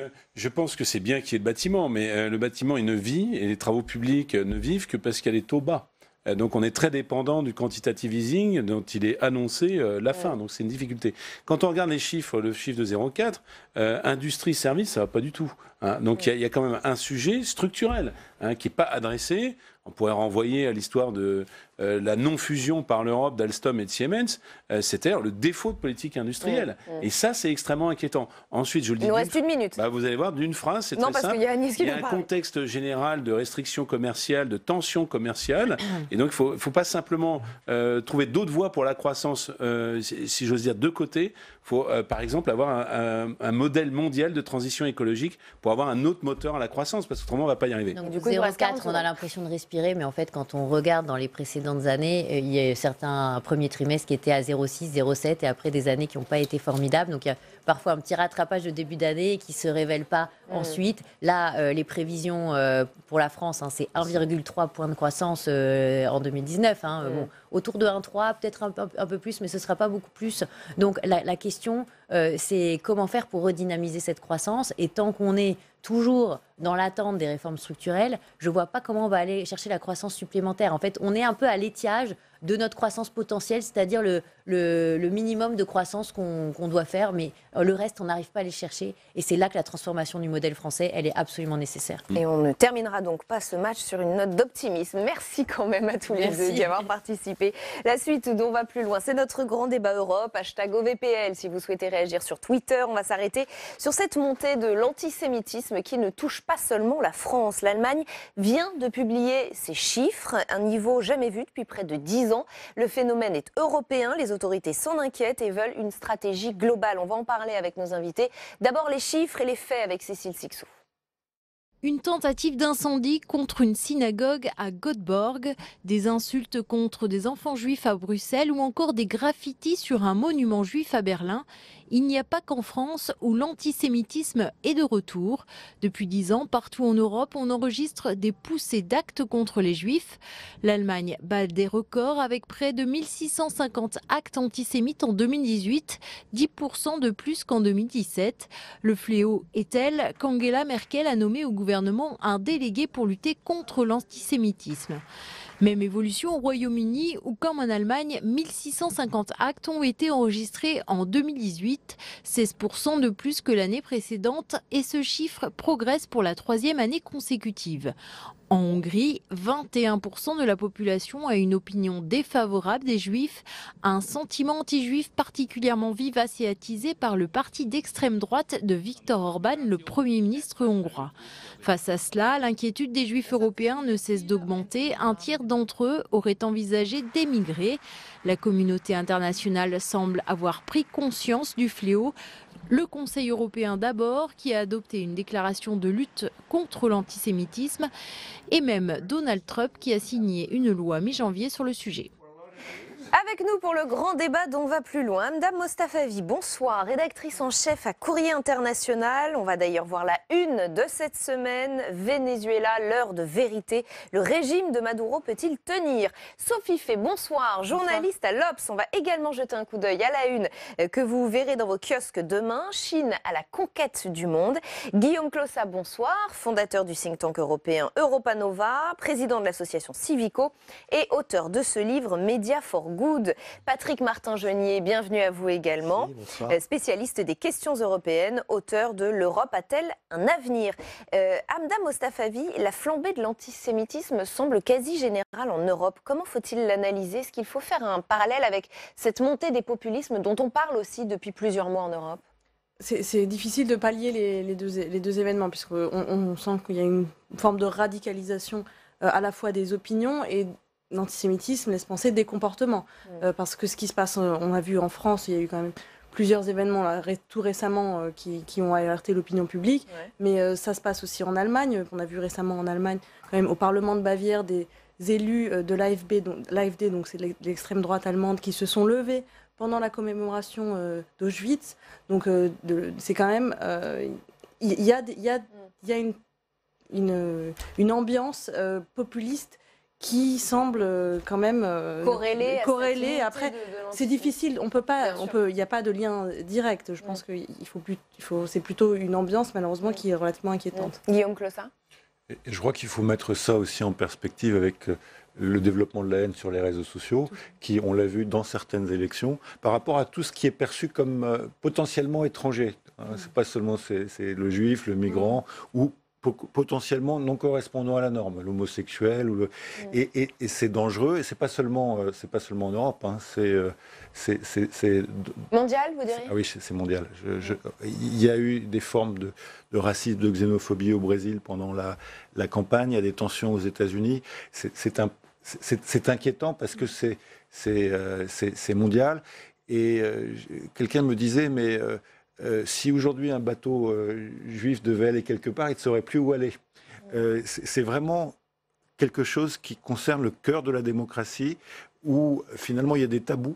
Je pense que c'est bien qu'il y ait le bâtiment, mais le bâtiment, il ne vit, et les travaux publics ne vivent que parce qu'il y a des taux bas. Donc on est très dépendant du quantitative easing dont il est annoncé la fin. Donc c'est une difficulté. Quand on regarde les chiffres, le chiffre de 0,4, industrie-service, ça ne va pas du tout. Donc il y a quand même un sujet structurel qui n'est pas adressé. On pourrait renvoyer à l'histoire de la non-fusion par l'Europe d'Alstom et de Siemens, c'est-à-dire le défaut de politique industrielle. Et ça, c'est extrêmement inquiétant. Ensuite, je le dis... Il nous reste 1 minute. Vous allez voir, d'une phrase, c'est très simple. Il y a un contexte général de restrictions commerciales, de tensions commerciales. Et donc, il ne faut pas simplement trouver d'autres voies pour la croissance, si j'ose dire, de côté. Il faut, par exemple, avoir un modèle mondial de transition écologique pour avoir un autre moteur à la croissance, parce qu'autrement, on ne va pas y arriver. Donc, du coup, 0,4, on a l'impression de respirer respirer, mais en fait, quand on regarde dans les précédentes années, il y a certains premiers trimestres qui étaient à 0,6, 0,7, et après des années qui n'ont pas été formidables. Donc il y a parfois un petit rattrapage de début d'année qui ne se révèle pas ensuite. Là, les prévisions pour la France, c'est 1,3 point de croissance en 2019. Bon, autour de 1,3, peut-être un peu plus, mais ce ne sera pas beaucoup plus. Donc la question, c'est comment faire pour redynamiser cette croissance. Et tant qu'on est toujours dans l'attente des réformes structurelles, je ne vois pas comment on va aller chercher la croissance supplémentaire. En fait, on est un peu à l'étiage de notre croissance potentielle, c'est-à-dire le minimum de croissance qu'on doit faire, mais le reste, on n'arrive pas à les chercher. Et c'est là que la transformation du modèle français, elle est absolument nécessaire. Et on ne terminera donc pas ce match sur une note d'optimisme. Merci quand même à tous les deux d'y avoir participé. La suite d'On va plus loin, c'est notre grand débat Europe, #OVPL si vous souhaitez réagir sur Twitter. On va s'arrêter sur cette montée de l'antisémitisme qui ne touche pas seulement la France. L'Allemagne vient de publier ses chiffres, un niveau jamais vu depuis près de 10 ans. Le phénomène est européen, les autorités s'en inquiètent et veulent une stratégie globale. On va en parler avec nos invités. D'abord les chiffres et les faits avec Cécile Sixou. Une tentative d'incendie contre une synagogue à Göteborg, des insultes contre des enfants juifs à Bruxelles ou encore des graffitis sur un monument juif à Berlin. Il n'y a pas qu'en France où l'antisémitisme est de retour. Depuis 10 ans, partout en Europe, on enregistre des poussées d'actes contre les juifs. L'Allemagne bat des records avec près de 1650 actes antisémites en 2018, 10% de plus qu'en 2017. Le fléau est tel qu'Angela Merkel a nommé au gouvernement un délégué pour lutter contre l'antisémitisme. Même évolution au Royaume-Uni où, comme en Allemagne, 1650 actes ont été enregistrés en 2018, 16% de plus que l'année précédente, et ce chiffre progresse pour la 3e année consécutive. En Hongrie, 21% de la population a une opinion défavorable des Juifs, un sentiment anti-juif particulièrement vivace et attisé par le parti d'extrême droite de Viktor Orban, le Premier ministre hongrois. Face à cela, l'inquiétude des Juifs européens ne cesse d'augmenter. Un tiers d'entre eux auraient envisagé d'émigrer. La communauté internationale semble avoir pris conscience du fléau. Le Conseil européen d'abord, qui a adopté une déclaration de lutte contre l'antisémitisme, et même Donald Trump, qui a signé une loi mi-janvier sur le sujet. Avec nous pour le grand débat d'On va plus loin, Madame Mostafavi, bonsoir, rédactrice en chef à Courrier International. On va d'ailleurs voir la une de cette semaine. Venezuela, l'heure de vérité. Le régime de Maduro peut-il tenir? Sophie Fay, bonsoir, journaliste à l'Obs. On va également jeter un coup d'œil à la une que vous verrez dans vos kiosques demain. Chine à la conquête du monde. Guillaume Clossa, bonsoir, fondateur du think tank européen Europa Nova, président de l'association Civico et auteur de ce livre Media for Good. Patrick Martin-Genier, bienvenue à vous également. Merci, spécialiste des questions européennes, auteur de L'Europe a-t-elle un avenir? Hamda Mostafavi, la flambée de l'antisémitisme semble quasi générale en Europe. Comment faut-il l'analyser? Est-ce qu'il faut faire un parallèle avec cette montée des populismes dont on parle aussi depuis plusieurs mois en Europe? C'est difficile de pallier les deux événements, puisqu'on sent qu'il y a une forme de radicalisation à la fois des opinions et l'antisémitisme laisse penser des comportements. Parce que ce qui se passe, on a vu en France, il y a eu quand même plusieurs événements là, tout récemment qui ont alerté l'opinion publique, mais ça se passe aussi en Allemagne. On a vu récemment en Allemagne, quand même au Parlement de Bavière, des élus de l'AfD, donc c'est l'extrême droite allemande, qui se sont levés pendant la commémoration d'Auschwitz. Donc c'est quand même... Il y a une ambiance populiste qui semble quand même corrélée. Après, c'est difficile. Il n'y a pas de lien direct. Je pense que c'est plutôt une ambiance, malheureusement, qui est relativement inquiétante. Guillaume Clossa. Je crois qu'il faut mettre ça aussi en perspective avec le développement de la haine sur les réseaux sociaux, qui, on l'a vu dans certaines élections, par rapport à tout ce qui est perçu comme potentiellement étranger. C'est pas seulement c'est le juif, le migrant, ou potentiellement non correspondant à la norme, l'homosexuel, et c'est dangereux, et c'est pas seulement en Europe, c'est mondial, vous diriez? Ah oui, c'est mondial. Il y a eu des formes de racisme, de xénophobie au Brésil pendant la campagne, il y a des tensions aux États-Unis. C'est inquiétant parce que c'est mondial. Et quelqu'un me disait, mais si aujourd'hui un bateau juif devait aller quelque part, il ne saurait plus où aller. C'est vraiment quelque chose qui concerne le cœur de la démocratie, où finalement il y a des tabous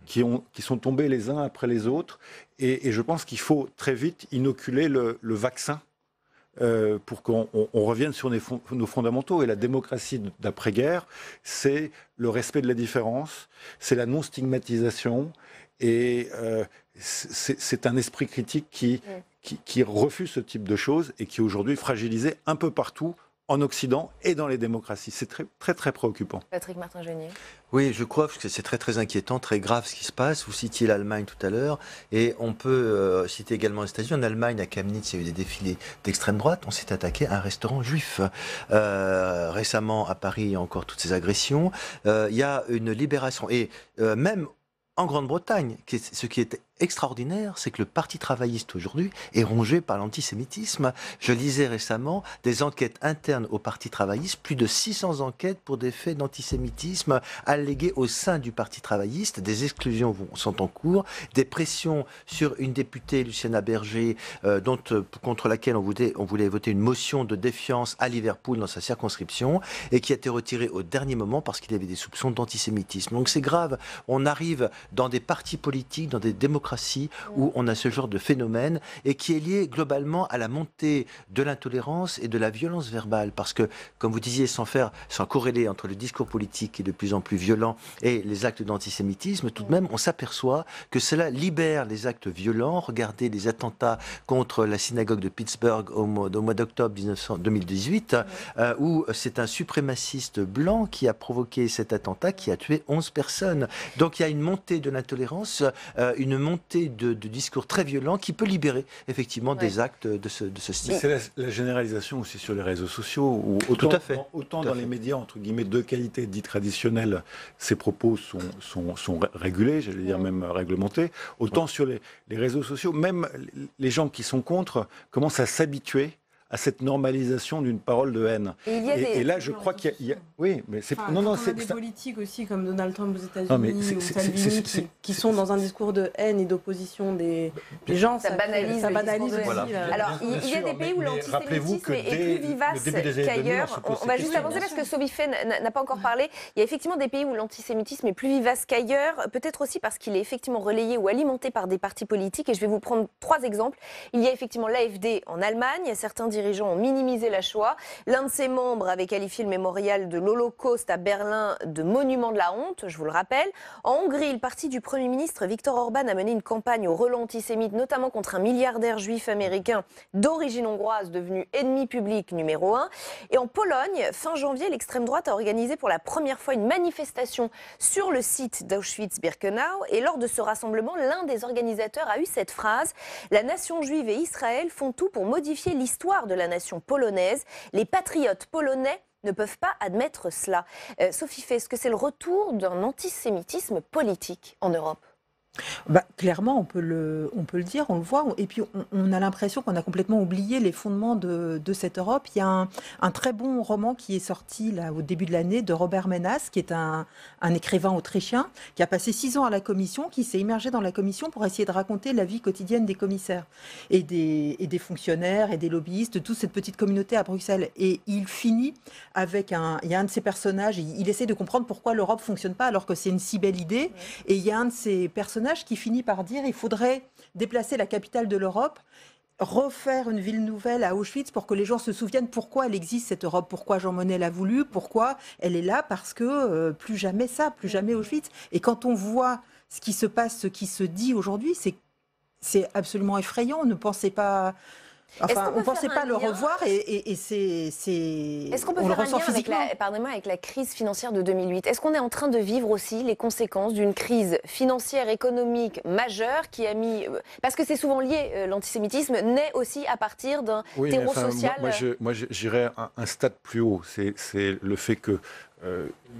qui sont tombés les uns après les autres. Et je pense qu'il faut très vite inoculer le vaccin pour qu'on revienne sur nos fondamentaux. Et la démocratie d'après-guerre, c'est le respect de la différence, c'est la non-stigmatisation, et c'est un esprit critique qui refuse ce type de choses et qui est aujourd'hui fragilisé un peu partout en Occident et dans les démocraties. C'est très, très, très préoccupant. Patrick Martin-Genier. Oui, je crois que c'est très, très inquiétant, très grave ce qui se passe. Vous citiez l'Allemagne tout à l'heure, et on peut citer également les États-Unis. En Allemagne, à Chemnitz, il y a eu des défilés d'extrême droite. On s'est attaqué à un restaurant juif. Récemment, à Paris, il y a encore toutes ces agressions. Il y a une libération. Et même en Grande-Bretagne, ce qui est extraordinaire, c'est que le Parti travailliste aujourd'hui est rongé par l'antisémitisme. Je lisais récemment des enquêtes internes au Parti travailliste, plus de 600 enquêtes pour des faits d'antisémitisme allégués au sein du Parti travailliste. Des exclusions sont en cours, des pressions sur une députée, Luciana Berger, contre laquelle on voulait voter une motion de défiance à Liverpool dans sa circonscription, et qui a été retirée au dernier moment parce qu'il y avait des soupçons d'antisémitisme. Donc c'est grave. On arrive dans des partis politiques, dans des démocraties où on a ce genre de phénomène, et qui est lié globalement à la montée de l'intolérance et de la violence verbale. Parce que, comme vous disiez, sans corréler entre le discours politique qui est de plus en plus violent et les actes d'antisémitisme, tout de même, on s'aperçoit que cela libère les actes violents. Regardez les attentats contre la synagogue de Pittsburgh au mois d'octobre 2018, où c'est un suprémaciste blanc qui a provoqué cet attentat, qui a tué 11 personnes. Donc il y a une montée de l'intolérance, une montée de discours très violents qui peut libérer effectivement des actes de ce style. C'est la généralisation aussi sur les réseaux sociaux, où autant dans les médias entre guillemets de qualité dits traditionnels, ces propos sont régulés, j'allais dire même réglementés, autant sur les réseaux sociaux, même les gens qui sont contre commencent à s'habituer à cette normalisation d'une parole de haine. Et là, je crois qu'il y a... Oui, mais c'est... c'est des politiques aussi, comme Donald Trump aux États-Unis ou Salvini, qui sont dans un discours de haine et d'opposition des gens. Ça banalise aussi. Voilà. Alors, il y a des pays où l'antisémitisme est plus vivace qu'ailleurs. On va juste avancer parce que Sophie Fay n'a pas encore parlé. Il y a effectivement des pays où l'antisémitisme est plus vivace qu'ailleurs, peut-être aussi parce qu'il est effectivement relayé ou alimenté par des partis politiques. Et je vais vous prendre 3 exemples. Il y a effectivement l'AfD en Allemagne. Certains dirigeants ont minimisé la Shoah. L'un de ses membres avait qualifié le mémorial de l'Holocauste à Berlin de monument de la honte, je vous le rappelle. En Hongrie, le parti du Premier ministre Viktor Orban a mené une campagne au relent antisémite, notamment contre un milliardaire juif américain d'origine hongroise, devenu ennemi public numéro 1. Et en Pologne, fin janvier, l'extrême droite a organisé pour la première fois une manifestation sur le site d'Auschwitz-Birkenau. Et lors de ce rassemblement, l'un des organisateurs a eu cette phrase: « La nation juive et Israël font tout pour modifier l'histoire de la nation polonaise. Les patriotes polonais ne peuvent pas admettre cela. » Sophie Fay, est-ce que c'est le retour d'un antisémitisme politique en Europe ? Clairement, on peut le dire, on le voit. Et puis, on a l'impression qu'on a complètement oublié les fondements de cette Europe. Il y a un très bon roman qui est sorti là, au début de l'année de Robert Menas, qui est un écrivain autrichien, qui a passé 6 ans à la Commission, qui s'est immergé dans la Commission pour essayer de raconter la vie quotidienne des commissaires et des fonctionnaires et des lobbyistes, de toute cette petite communauté à Bruxelles. Et il finit avec il y a un de ses personnages, il essaie de comprendre pourquoi l'Europe ne fonctionne pas alors que c'est une si belle idée. Et il y a un de ces personnages qui finit par dire il faudrait déplacer la capitale de l'Europe, refaire une ville nouvelle à Auschwitz pour que les gens se souviennent pourquoi elle existe cette Europe, pourquoi Jean Monnet l'a voulu, pourquoi elle est là, parce que plus jamais ça, plus jamais Auschwitz. Et quand on voit ce qui se passe, ce qui se dit aujourd'hui, c'est absolument effrayant. On ne pensait pas... Enfin, on ne pensait pas le revoir et c'est... Est-ce qu'on peut faire un lien avec la crise financière de 2008 ? Est-ce qu'on est en train de vivre aussi les conséquences d'une crise financière, économique majeure qui a mis... Parce que c'est souvent lié, l'antisémitisme naît aussi à partir d'un terreau social... Moi, j'irais un stade plus haut. C'est le fait que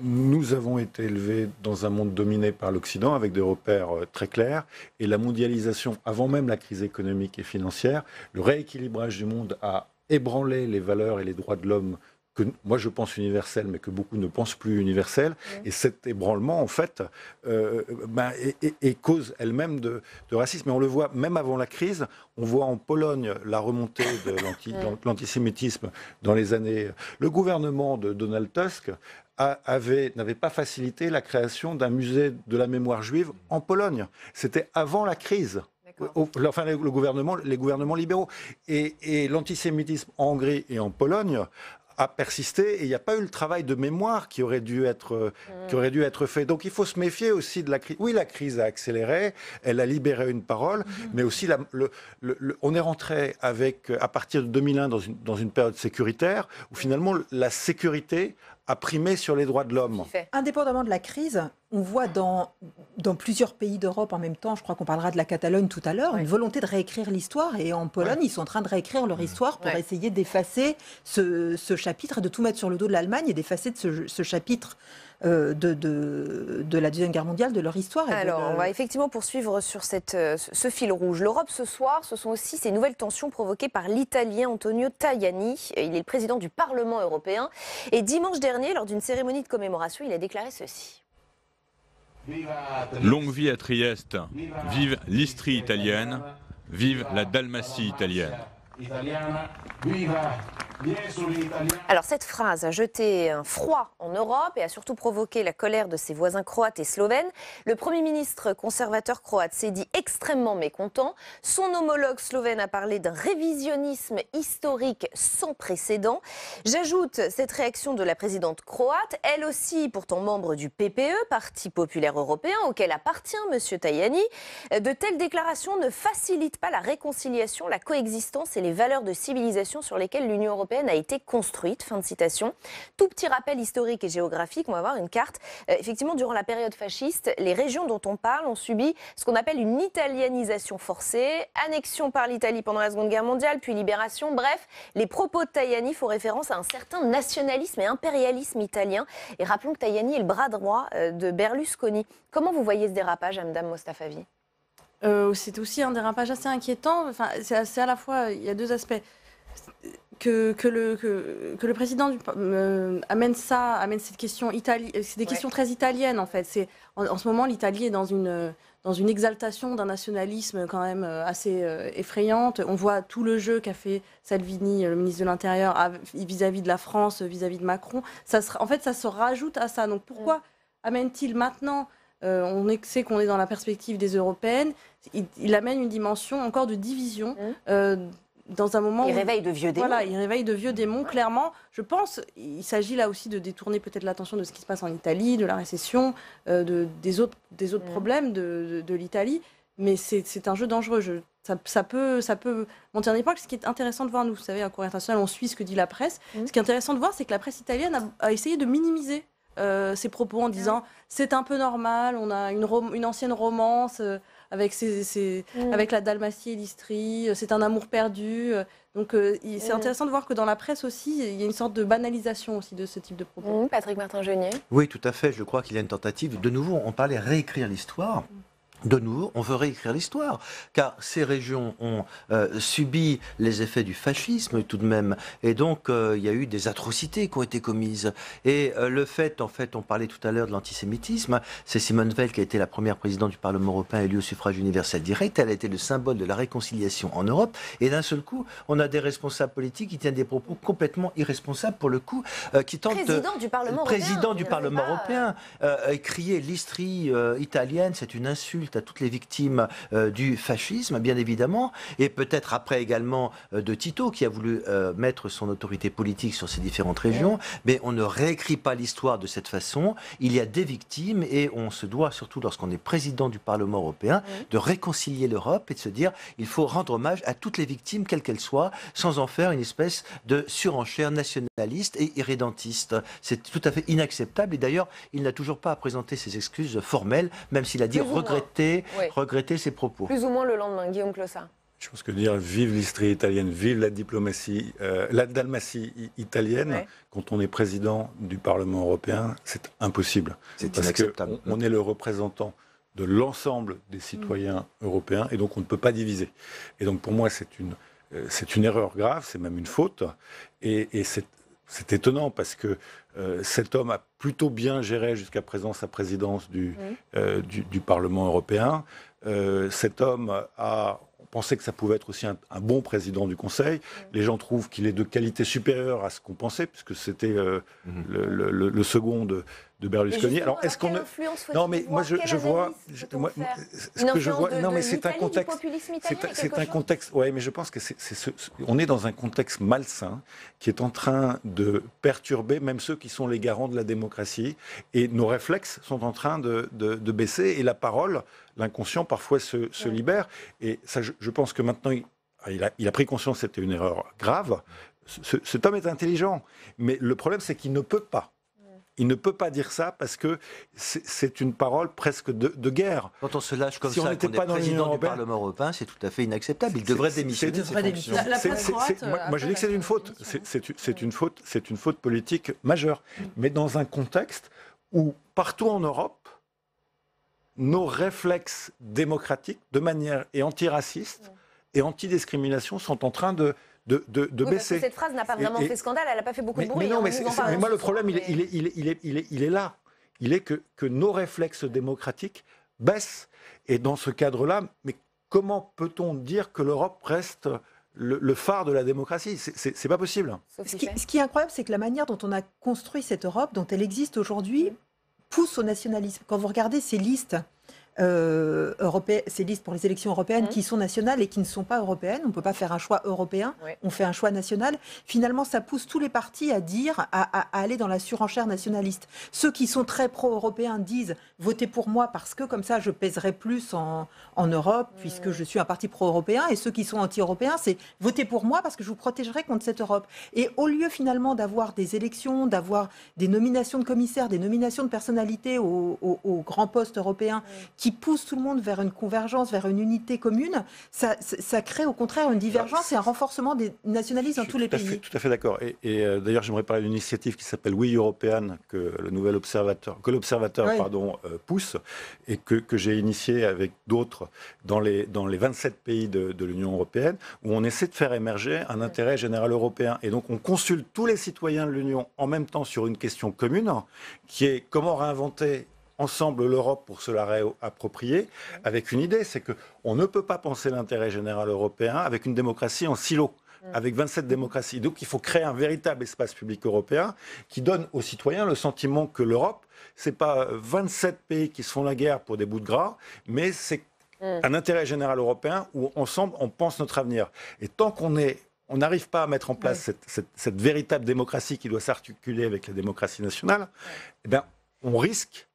nous avons été élevés dans un monde dominé par l'Occident avec des repères très clairs, et la mondialisation, avant même la crise économique et financière, le rééquilibrage du monde a ébranlé les valeurs et les droits de l'homme que moi je pense universelle, mais que beaucoup ne pensent plus universelle. Et cet ébranlement, en fait, est cause elle-même de racisme. Et on le voit même avant la crise. On voit en Pologne la remontée de l'antisémitisme dans les années. Le gouvernement de Donald Tusk n'avait pas facilité la création d'un musée de la mémoire juive en Pologne. C'était avant la crise. Enfin, les gouvernements libéraux. Et l'antisémitisme en Hongrie et en Pologne a persisté et il n'y a pas eu le travail de mémoire qui aurait dû être fait. Donc il faut se méfier aussi de la crise. Oui, la crise a accéléré, elle a libéré une parole, mais aussi on est rentré à partir de 2001 dans une période sécuritaire où finalement la sécurité a primé sur les droits de l'homme. Indépendamment de la crise, on voit dans plusieurs pays d'Europe en même temps, je crois qu'on parlera de la Catalogne tout à l'heure, une volonté de réécrire l'histoire. Et en Pologne, ils sont en train de réécrire leur histoire pour essayer d'effacer ce chapitre, de tout mettre sur le dos de l'Allemagne et d'effacer ce chapitre de la Deuxième Guerre mondiale, de leur histoire. Alors, on va effectivement poursuivre sur ce fil rouge. L'Europe ce soir, ce sont aussi ces nouvelles tensions provoquées par l'Italien Antonio Tajani. Il est le président du Parlement européen. Et dimanche dernier, lors d'une cérémonie de commémoration, il a déclaré ceci. Longue vie à Trieste, vive l'Istrie italienne, vive la Dalmatie italienne. Alors cette phrase a jeté un froid en Europe et a surtout provoqué la colère de ses voisins croates et slovènes. Le Premier ministre conservateur croate s'est dit extrêmement mécontent. Son homologue slovène a parlé d'un révisionnisme historique sans précédent. J'ajoute cette réaction de la présidente croate, elle aussi pourtant membre du PPE, Parti populaire européen, auquel appartient M. Tajani. De telles déclarations ne facilitent pas la réconciliation, la coexistence et les valeurs de civilisation sur lesquelles l'Union européenne a été construite. Fin de citation. Tout petit rappel historique et géographique, on va voir une carte. Effectivement, durant la période fasciste, les régions dont on parle ont subi ce qu'on appelle une italianisation forcée, annexion par l'Italie pendant la Seconde Guerre mondiale, puis libération. Bref, les propos de Tajani font référence à un certain nationalisme et impérialisme italien. Et rappelons que Tajani est le bras droit de Berlusconi. Comment vous voyez ce dérapage, Madame Mostafavi ? C'est aussi un dérapage assez inquiétant. Enfin, c'est à la fois, il y a deux aspects. Que le président amène cette question c'est des questions très italiennes en fait. En ce moment, l'Italie est dans une exaltation d'un nationalisme quand même assez effrayante. On voit tout le jeu qu'a fait Salvini, le ministre de l'Intérieur, vis-à-vis de la France, vis-à-vis de Macron. Ça se rajoute à ça. Donc pourquoi amène-t-il maintenant on sait qu'on est dans la perspective des Européennes. Il amène une dimension encore de division. Dans un moment il réveille de vieux démons. Voilà, il réveille de vieux démons, clairement. Je pense il s'agit là aussi de détourner peut-être l'attention de ce qui se passe en Italie, de la récession, des autres problèmes de l'Italie. Mais c'est un jeu dangereux. Ça peut monter en époque. Ce qui est intéressant de voir, nous, vous savez, à Courrier International, on suit ce que dit la presse. Ce qui est intéressant de voir, c'est que la presse italienne a essayé de minimiser ses propos en disant c'est un peu normal, on a une ancienne romance avec la Dalmatie et l'Istrie, c'est un amour perdu. Donc c'est intéressant de voir que dans la presse aussi, il y a une sorte de banalisation aussi de ce type de propos. Patrick Martin-Genier. Oui, tout à fait. Je crois qu'il y a une tentative. De nouveau, on parlait réécrire l'histoire. De nouveau, on veut réécrire l'histoire, car ces régions ont subi les effets du fascisme tout de même, et donc il y a eu des atrocités qui ont été commises. Et le fait, en fait, on parlait tout à l'heure de l'antisémitisme, c'est Simone Veil qui a été la première présidente du Parlement européen élue au suffrage universel direct, elle a été le symbole de la réconciliation en Europe, et d'un seul coup, on a des responsables politiques qui tiennent des propos complètement irresponsables pour le coup, qui tentent... Président du Parlement européen. Crier l'Istrie italienne, c'est une insulte à toutes les victimes du fascisme, bien évidemment, et peut-être après également de Tito, qui a voulu mettre son autorité politique sur ces différentes régions, mais on ne réécrit pas l'histoire de cette façon. Il y a des victimes, et on se doit, surtout lorsqu'on est président du Parlement européen, de réconcilier l'Europe et de se dire il faut rendre hommage à toutes les victimes, quelles qu'elles soient, sans en faire une espèce de surenchère nationaliste et irrédentiste. C'est tout à fait inacceptable, et d'ailleurs, il n'a toujours pas à présenter ses excuses formelles, même s'il a dit regretter ses propos. Plus ou moins le lendemain, Guillaume Clossard. Je pense que dire vive l'Istrie italienne, vive la diplomatie, la Dalmatie italienne, quand on est président du Parlement européen, c'est impossible. C'est inacceptable. Parce qu'on est le représentant de l'ensemble des citoyens européens, et donc on ne peut pas diviser. Et donc pour moi, c'est une erreur grave, c'est même une faute, et c'est étonnant parce que cet homme a plutôt bien géré jusqu'à présent sa présidence du Parlement européen. Cet homme a pensé que ça pouvait être aussi un bon président du Conseil. Les gens trouvent qu'il est de qualité supérieure à ce qu'on pensait, puisque c'était le second de Berlusconi. Alors, est-ce qu'on non, mais moi je vois, ce que je vois, non, mais c'est un contexte, c'est un contexte. Ouais, mais je pense que on est dans un contexte malsain qui est en train de perturber même ceux qui sont les garants de la démocratie, et nos réflexes sont en train de baisser, et la parole, l'inconscient parfois se libère. Et ça, je pense que maintenant il a pris conscience que c'était une erreur grave. Cet homme est intelligent, mais le problème c'est qu'il ne peut pas. Il ne peut pas dire ça parce que c'est une parole presque de guerre. Quand on se lâche comme ça, qu'on est président du Parlement européen, c'est tout à fait inacceptable. Il devrait démissionner. Moi, je dis que c'est une faute. C'est une faute politique majeure. Mais dans un contexte où, partout en Europe, nos réflexes démocratiques, de manière et antiraciste et antidiscrimination, sont en train de baisser. Cette phrase n'a pas vraiment fait scandale, elle n'a pas fait beaucoup de bruit. Mais non, mais moi, le problème, il est là. Il est que nos réflexes démocratiques baissent. Et dans ce cadre-là, mais comment peut-on dire que l'Europe reste le phare de la démocratie? C'est pas possible. Ce qui est incroyable, c'est que la manière dont on a construit cette Europe, dont elle existe aujourd'hui, pousse au nationalisme. Quand vous regardez ces listes, ces listes pour les élections européennes qui sont nationales et qui ne sont pas européennes, on ne peut pas faire un choix européen, on fait un choix national. Finalement, ça pousse tous les partis à dire, à aller dans la surenchère nationaliste. Ceux qui sont très pro-européens disent votez pour moi parce que comme ça je pèserai plus en Europe puisque je suis un parti pro-européen, et ceux qui sont anti-européens c'est votez pour moi parce que je vous protégerai contre cette Europe. Et au lieu finalement d'avoir des élections, d'avoir des nominations de commissaires, des nominations de personnalités aux grands postes européens qui pousse tout le monde vers une convergence, vers une unité commune, ça crée au contraire une divergence et un renforcement des nationalismes dans tous les pays. Tout à fait d'accord. Et d'ailleurs, j'aimerais parler d'une initiative qui s'appelle Oui European, que l'Observateur pousse, et que j'ai initiée avec d'autres dans les 27 pays de l'Union européenne, où on essaie de faire émerger un intérêt général européen. Et donc, on consulte tous les citoyens de l'Union en même temps sur une question commune, qui est comment réinventer ensemble l'Europe pour se la réapproprier, avec une idée, c'est qu'on ne peut pas penser l'intérêt général européen avec une démocratie en silo, avec 27 démocraties. Donc il faut créer un véritable espace public européen qui donne aux citoyens le sentiment que l'Europe, ce n'est pas 27 pays qui se font la guerre pour des bouts de gras, mais c'est un intérêt général européen où ensemble on pense notre avenir. Et tant qu'on n'arrive pas à mettre en place cette véritable démocratie qui doit s'articuler avec la démocratie nationale, eh bien, on risque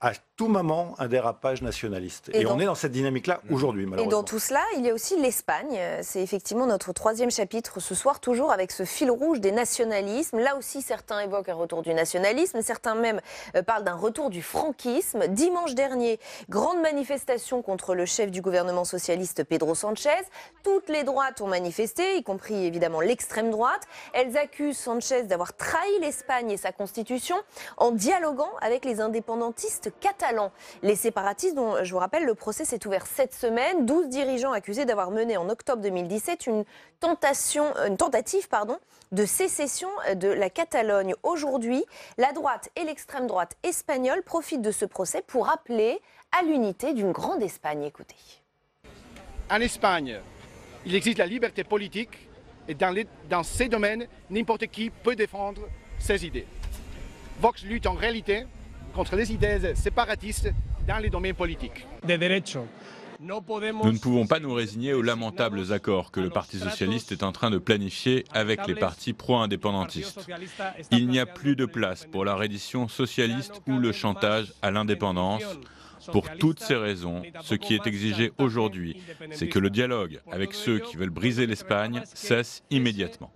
à tout moment un dérapage nationaliste. Et on est dans cette dynamique-là aujourd'hui, malheureusement. Et dans tout cela, il y a aussi l'Espagne. C'est effectivement notre troisième chapitre ce soir, toujours avec ce fil rouge des nationalismes. Là aussi, certains évoquent un retour du nationalisme, certains même parlent d'un retour du franquisme. Dimanche dernier, grande manifestation contre le chef du gouvernement socialiste Pedro Sánchez. Toutes les droites ont manifesté, y compris évidemment l'extrême droite. Elles accusent Sánchez d'avoir trahi l'Espagne et sa constitution en dialoguant avec les indépendantistes catalans. Les séparatistes, dont je vous rappelle, le procès s'est ouvert cette semaine. 12 dirigeants accusés d'avoir mené en octobre 2017 une tentative de sécession de la Catalogne. Aujourd'hui, la droite et l'extrême droite espagnole profitent de ce procès pour appeler à l'unité d'une grande Espagne. Écoutez. En Espagne, il existe la liberté politique et dans ces domaines, n'importe qui peut défendre ses idées. Vox lutte en réalité contre les idées séparatistes dans les domaines politiques. Nous ne pouvons pas nous résigner aux lamentables accords que le Parti socialiste est en train de planifier avec les partis pro-indépendantistes. Il n'y a plus de place pour la reddition socialiste ou le chantage à l'indépendance. Pour toutes ces raisons, ce qui est exigé aujourd'hui, c'est que le dialogue avec ceux qui veulent briser l'Espagne cesse immédiatement.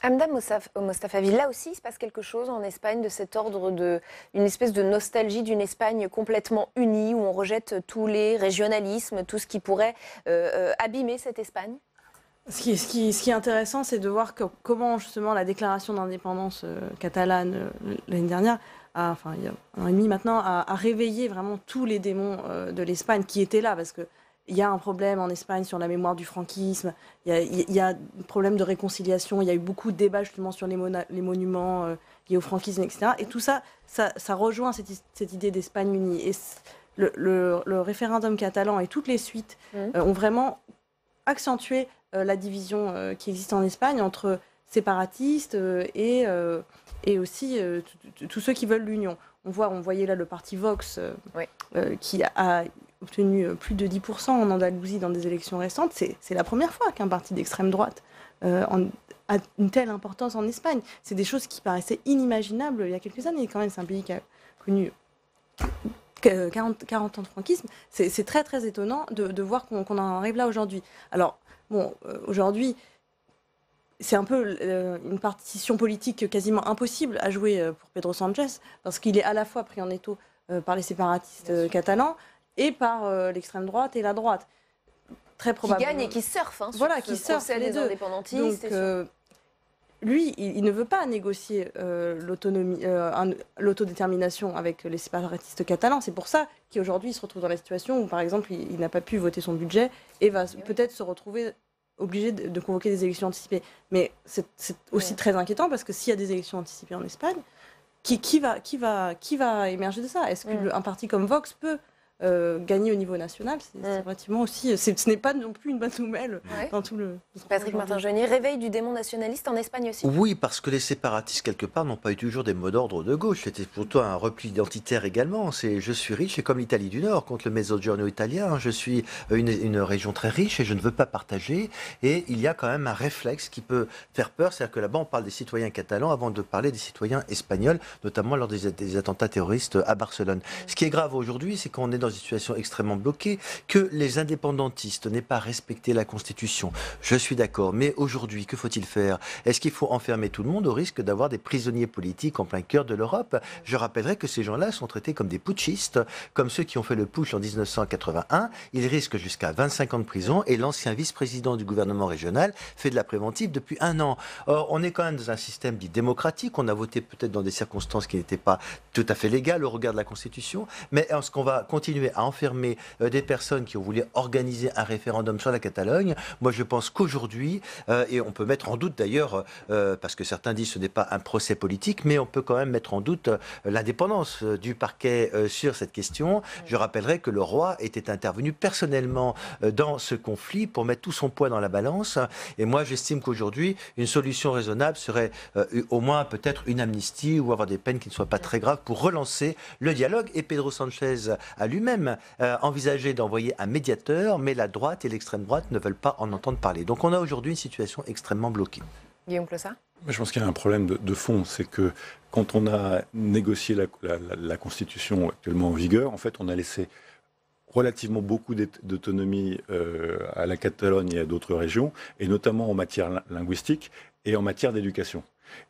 Hamda Mostafavi, là aussi, il se passe quelque chose en Espagne de cet ordre une espèce de nostalgie d'une Espagne complètement unie, où on rejette tous les régionalismes, tout ce qui pourrait abîmer cette Espagne. Ce qui est intéressant, c'est de voir comment justement la déclaration d'indépendance catalane l'année dernière, il y a un an et demi maintenant, a réveillé vraiment tous les démons de l'Espagne qui étaient là, parce que il y a un problème en Espagne sur la mémoire du franquisme, il y a un problème de réconciliation, il y a eu beaucoup de débats justement sur les monuments liés au franquisme, etc. Et tout ça, ça rejoint cette idée d'Espagne unie. Et le référendum catalan et toutes les suites ont vraiment accentué la division qui existe en Espagne entre séparatistes et aussi tous ceux qui veulent l'union. On voyait là le parti Vox qui a obtenu plus de 10% en Andalousie dans des élections récentes. C'est la première fois qu'un parti d'extrême droite a une telle importance en Espagne. C'est des choses qui paraissaient inimaginables il y a quelques années. Quand même, c'est un pays qui a connu 40 ans de franquisme. C'est très très étonnant de voir qu'on en arrive là aujourd'hui. Alors, bon, aujourd'hui, c'est un peu une partition politique quasiment impossible à jouer pour Pedro Sánchez, parce qu'il est à la fois pris en étau par les séparatistes catalans et par l'extrême droite et la droite. Très probablement. Qui gagne et qui surfe. Voilà, qui surfe les deux. Indépendantistes. Donc, lui, il ne veut pas négocier l'autodétermination avec les séparatistes catalans. C'est pour ça qu'aujourd'hui, il se retrouve dans la situation où, par exemple, il n'a pas pu voter son budget et va peut-être se retrouver obligé de convoquer des élections anticipées. Mais c'est aussi très inquiétant parce que s'il y a des élections anticipées en Espagne, qui va émerger de ça? Est-ce qu'un parti comme Vox peut gagner au niveau national? C'est relativement aussi... Ce n'est pas non plus une bonne nouvelle dans tout le... Patrick Martin-Genier, réveil du démon nationaliste en Espagne aussi. Oui, parce que les séparatistes, quelque part, n'ont pas eu toujours des mots d'ordre de gauche. C'était plutôt un repli identitaire également. C'est je suis riche, et comme l'Italie du Nord, contre le Mezzogiorno italien. Je suis une région très riche et je ne veux pas partager. Et il y a quand même un réflexe qui peut faire peur. C'est-à-dire que là-bas, on parle des citoyens catalans avant de parler des citoyens espagnols, notamment lors des attentats terroristes à Barcelone. Ce qui est grave aujourd'hui, c'est qu'on est dans une situation extrêmement bloquée, que les indépendantistes n'aient pas respecté la Constitution. Je suis d'accord, mais aujourd'hui, que faut-il faire? Est-ce qu'il faut enfermer tout le monde au risque d'avoir des prisonniers politiques en plein cœur de l'Europe? Je rappellerai que ces gens-là sont traités comme des putschistes, comme ceux qui ont fait le putsch en 1981. Ils risquent jusqu'à 25 ans de prison et l'ancien vice-président du gouvernement régional fait de la préventive depuis 1 an. Or, on est quand même dans un système dit démocratique. On a voté peut-être dans des circonstances qui n'étaient pas tout à fait légales au regard de la Constitution, mais est-ce qu'on va continuer à enfermer des personnes qui ont voulu organiser un référendum sur la Catalogne? Moi, je pense qu'aujourd'hui, et on peut mettre en doute d'ailleurs, parce que certains disent que ce n'est pas un procès politique, mais on peut quand même mettre en doute l'indépendance du parquet sur cette question. Je rappellerai que le roi était intervenu personnellement dans ce conflit pour mettre tout son poids dans la balance. Et moi, j'estime qu'aujourd'hui, une solution raisonnable serait au moins peut-être une amnistie ou avoir des peines qui ne soient pas très graves pour relancer le dialogue. Et Pedro Sánchez a lui-même envisagé d'envoyer un médiateur, mais la droite et l'extrême droite ne veulent pas en entendre parler. Donc on a aujourd'hui une situation extrêmement bloquée. Guillaume Clossard? Je pense qu'il y a un problème de fond, c'est que quand on a négocié la Constitution actuellement en vigueur, en fait, on a laissé relativement beaucoup d'autonomie à la Catalogne et à d'autres régions, et notamment en matière linguistique et en matière d'éducation.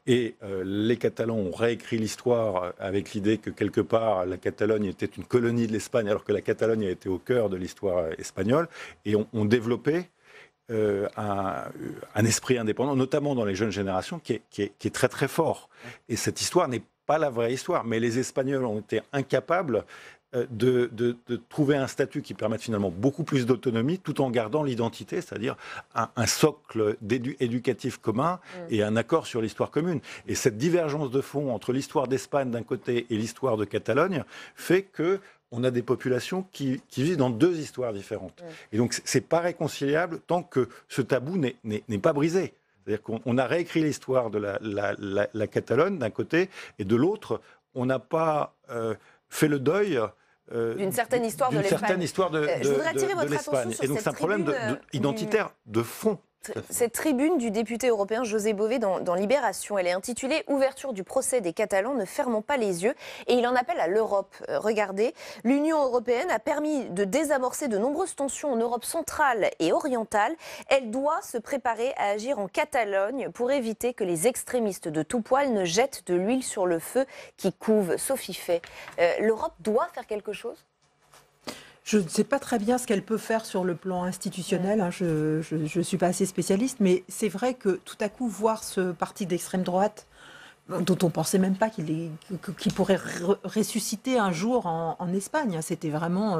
Et les Catalans ont réécrit l'histoire avec l'idée que quelque part la Catalogne était une colonie de l'Espagne, alors que la Catalogne a été au cœur de l'histoire espagnole, et ont développé un esprit indépendant, notamment dans les jeunes générations, qui est très très fort. Et cette histoire n'est pas la vraie histoire, mais les Espagnols ont été incapables de trouver un statut qui permette finalement beaucoup plus d'autonomie tout en gardant l'identité, c'est-à-dire un socle éducatif commun et un accord sur l'histoire commune. Et cette divergence de fond entre l'histoire d'Espagne d'un côté et l'histoire de Catalogne fait que on a des populations qui vivent dans deux histoires différentes. Et donc c'est pas réconciliable tant que ce tabou n'est pas brisé. C'est-à-dire qu'on a réécrit l'histoire de la Catalogne d'un côté, et de l'autre, on n'a pas fait le deuil d'une certaine histoire de l'Espagne. Je voudrais attirer votre attention sur et donc c'est un problème identitaire de fond. Cette tribune du député européen José Bové dans Libération, elle est intitulée « Ouverture du procès des Catalans, ne fermons pas les yeux » et il en appelle à l'Europe. Regardez, l'Union européenne a permis de désamorcer de nombreuses tensions en Europe centrale et orientale. Elle doit se préparer à agir en Catalogne pour éviter que les extrémistes de tout poil ne jettent de l'huile sur le feu qui couve. Sophie Fay, l'Europe doit faire quelque chose ? Je ne sais pas très bien ce qu'elle peut faire sur le plan institutionnel, hein, je ne suis pas assez spécialiste, mais c'est vrai que tout à coup, voir ce parti d'extrême droite dont on ne pensait même pas qu'il pourrait ressusciter un jour en Espagne. C'était vraiment...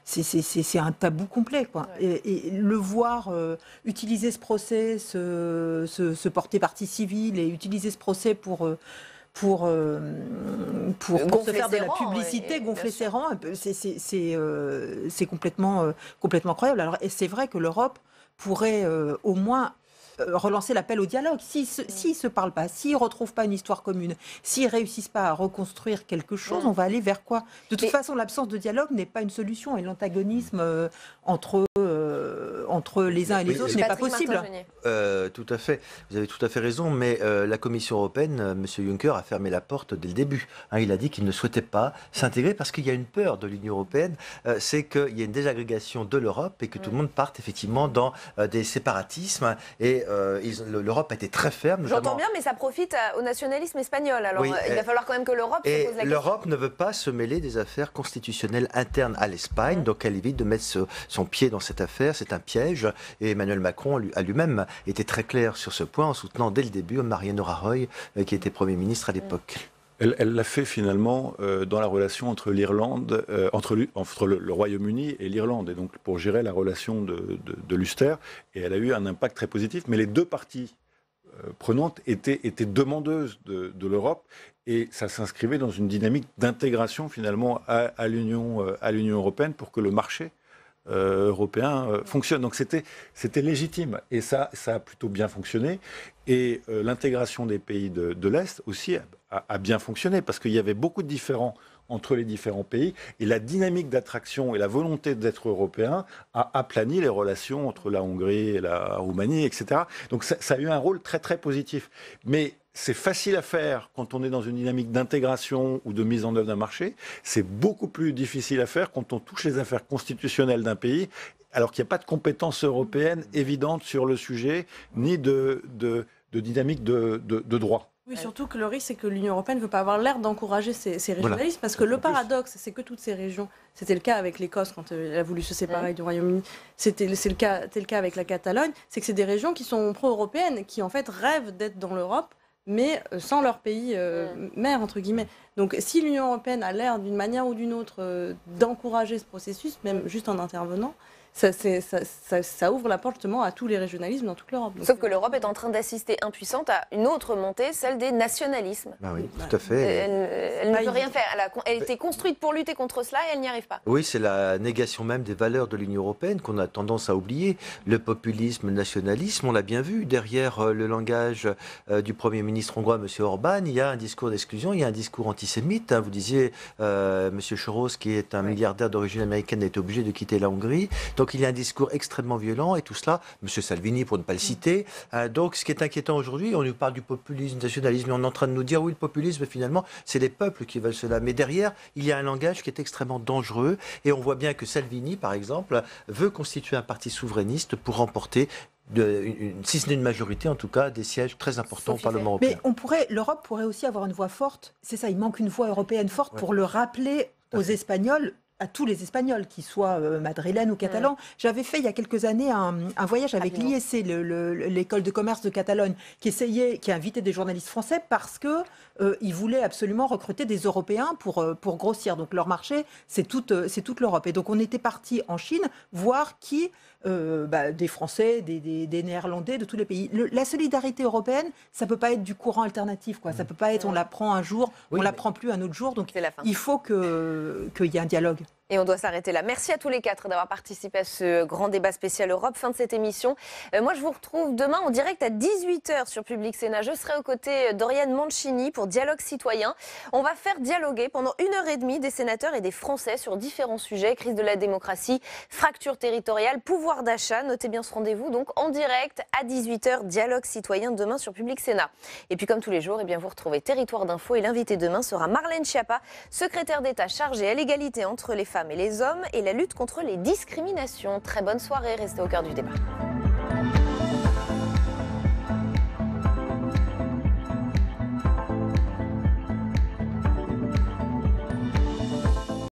c'est un tabou complet, quoi. Ouais. Et le voir utiliser ce procès, se porter partie civile et utiliser ce procès pour se faire de la publicité, gonfler ses rangs, c'est complètement incroyable. Alors, et c'est vrai que l'Europe pourrait au moins relancer l'appel au dialogue. S'ils ne se parlent pas, s'ils ne retrouvent pas une histoire commune, s'ils ne réussissent pas à reconstruire quelque chose, on va aller vers quoi? De toute façon, l'absence de dialogue n'est pas une solution et l'antagonisme entre les uns et les autres n'est pas possible. Tout à fait. Vous avez tout à fait raison, mais la Commission européenne, M. Juncker, a fermé la porte dès le début. Il a dit qu'il ne souhaitait pas s'intégrer parce qu'il y a une peur de l'Union européenne, c'est qu'il y ait une désagrégation de l'Europe et que tout le monde parte effectivement dans des séparatismes. Et l'Europe a été très ferme. J'entends bien, mais ça profite au nationalisme espagnol. Alors il va falloir quand même que l'Europe se pose la question. L'Europe ne veut pas se mêler des affaires constitutionnelles internes à l'Espagne, donc elle évite de mettre son pied dans cette affaire. C'est un piège. Et Emmanuel Macron a lui-même été très clair sur ce point en soutenant dès le début Mariano Rajoy, qui était Premier ministre à l'époque. Elle l'a fait finalement dans la relation entre l'Irlande, entre le Royaume-Uni et l'Irlande, et donc pour gérer la relation de l'Ulster. Et elle a eu un impact très positif. Mais les deux parties prenantes étaient demandeuses de l'Europe, et ça s'inscrivait dans une dynamique d'intégration finalement à l'Union européenne pour que le marché européen fonctionne. Donc c'était légitime, et ça a plutôt bien fonctionné. Et l'intégration des pays de l'Est aussi a bien fonctionné, parce qu'il y avait beaucoup de différends entre les différents pays, et la dynamique d'attraction et la volonté d'être européen a aplani les relations entre la Hongrie et la Roumanie, etc. Donc ça a eu un rôle très très positif. Mais c'est facile à faire quand on est dans une dynamique d'intégration ou de mise en œuvre d'un marché. C'est beaucoup plus difficile à faire quand on touche les affaires constitutionnelles d'un pays, alors qu'il n'y a pas de compétences européennes évidentes sur le sujet, ni de dynamique de droit. Oui, surtout que le risque, c'est que l'Union européenne ne veut pas avoir l'air d'encourager ces régionalismes, parce que le paradoxe, c'est que toutes ces régions, c'était le cas avec l'Écosse quand elle a voulu se séparer du Royaume-Uni, c'était le cas avec la Catalogne, c'est que c'est des régions qui sont pro-européennes, qui en fait rêvent d'être dans l'Europe, mais sans leur pays mère, entre guillemets. Donc si l'Union européenne a l'air d'une manière ou d'une autre d'encourager ce processus, même juste en intervenant, ça ouvre la porte justement à tous les régionalismes dans toute l'Europe. Sauf que l'Europe est en train d'assister impuissante à une autre montée, celle des nationalismes. Oui, tout à fait. Elle ne peut rien faire. Elle a été construite pour lutter contre cela et elle n'y arrive pas. Oui, c'est la négation même des valeurs de l'Union européenne qu'on a tendance à oublier. Le populisme, le nationalisme, on l'a bien vu. Derrière le langage du Premier ministre hongrois, M. Orbán, il y a un discours d'exclusion, il y a un discours antisémite. Vous disiez, M. Soros, qui est un milliardaire d'origine américaine, est obligé de quitter la Hongrie. Donc il y a un discours extrêmement violent, et tout cela, M. Salvini pour ne pas le citer. Donc ce qui est inquiétant aujourd'hui, on nous parle du populisme, du nationalisme, et on est en train de nous dire oui, le populisme finalement, c'est les peuples qui veulent cela. Mais derrière, il y a un langage qui est extrêmement dangereux, et on voit bien que Salvini, par exemple, veut constituer un parti souverainiste pour remporter si ce n'est une majorité, en tout cas, des sièges très importants au Parlement européen. Mais l'Europe pourrait aussi avoir une voix forte. C'est ça, il manque une voix européenne forte pour le rappeler aux Espagnols, à tous les Espagnols, qu'ils soient madrilènes ou catalans. J'avais fait il y a quelques années un voyage avec l'IEC, l'école de commerce de Catalogne, qui a invité des journalistes français parce que ils voulaient absolument recruter des Européens pour grossir. Donc leur marché, c'est toute l'Europe. Et donc on était parti en Chine voir des Français, des Néerlandais, de tous les pays. La solidarité européenne, ça peut pas être du courant alternatif, quoi. Ça peut pas être on la prend un jour, on la prend plus un autre jour. Donc il faut qu'il y ait un dialogue. Et on doit s'arrêter là. Merci à tous les quatre d'avoir participé à ce grand débat spécial Europe. Fin de cette émission. Moi, je vous retrouve demain en direct à 18h sur Public Sénat. Je serai aux côtés d'Oriane Mancini pour Dialogue Citoyen. On va faire dialoguer pendant 1h30 des sénateurs et des Français sur différents sujets. Crise de la démocratie, fracture territoriale, pouvoir d'achat. Notez bien ce rendez-vous. Donc en direct à 18h, Dialogue Citoyen demain sur Public Sénat. Et puis comme tous les jours, vous retrouvez Territoire d'Info. Et l'invité demain sera Marlène Schiappa, secrétaire d'État chargée à l'égalité entre les femmes et les hommes et la lutte contre les discriminations. Très bonne soirée, restez au cœur du débat.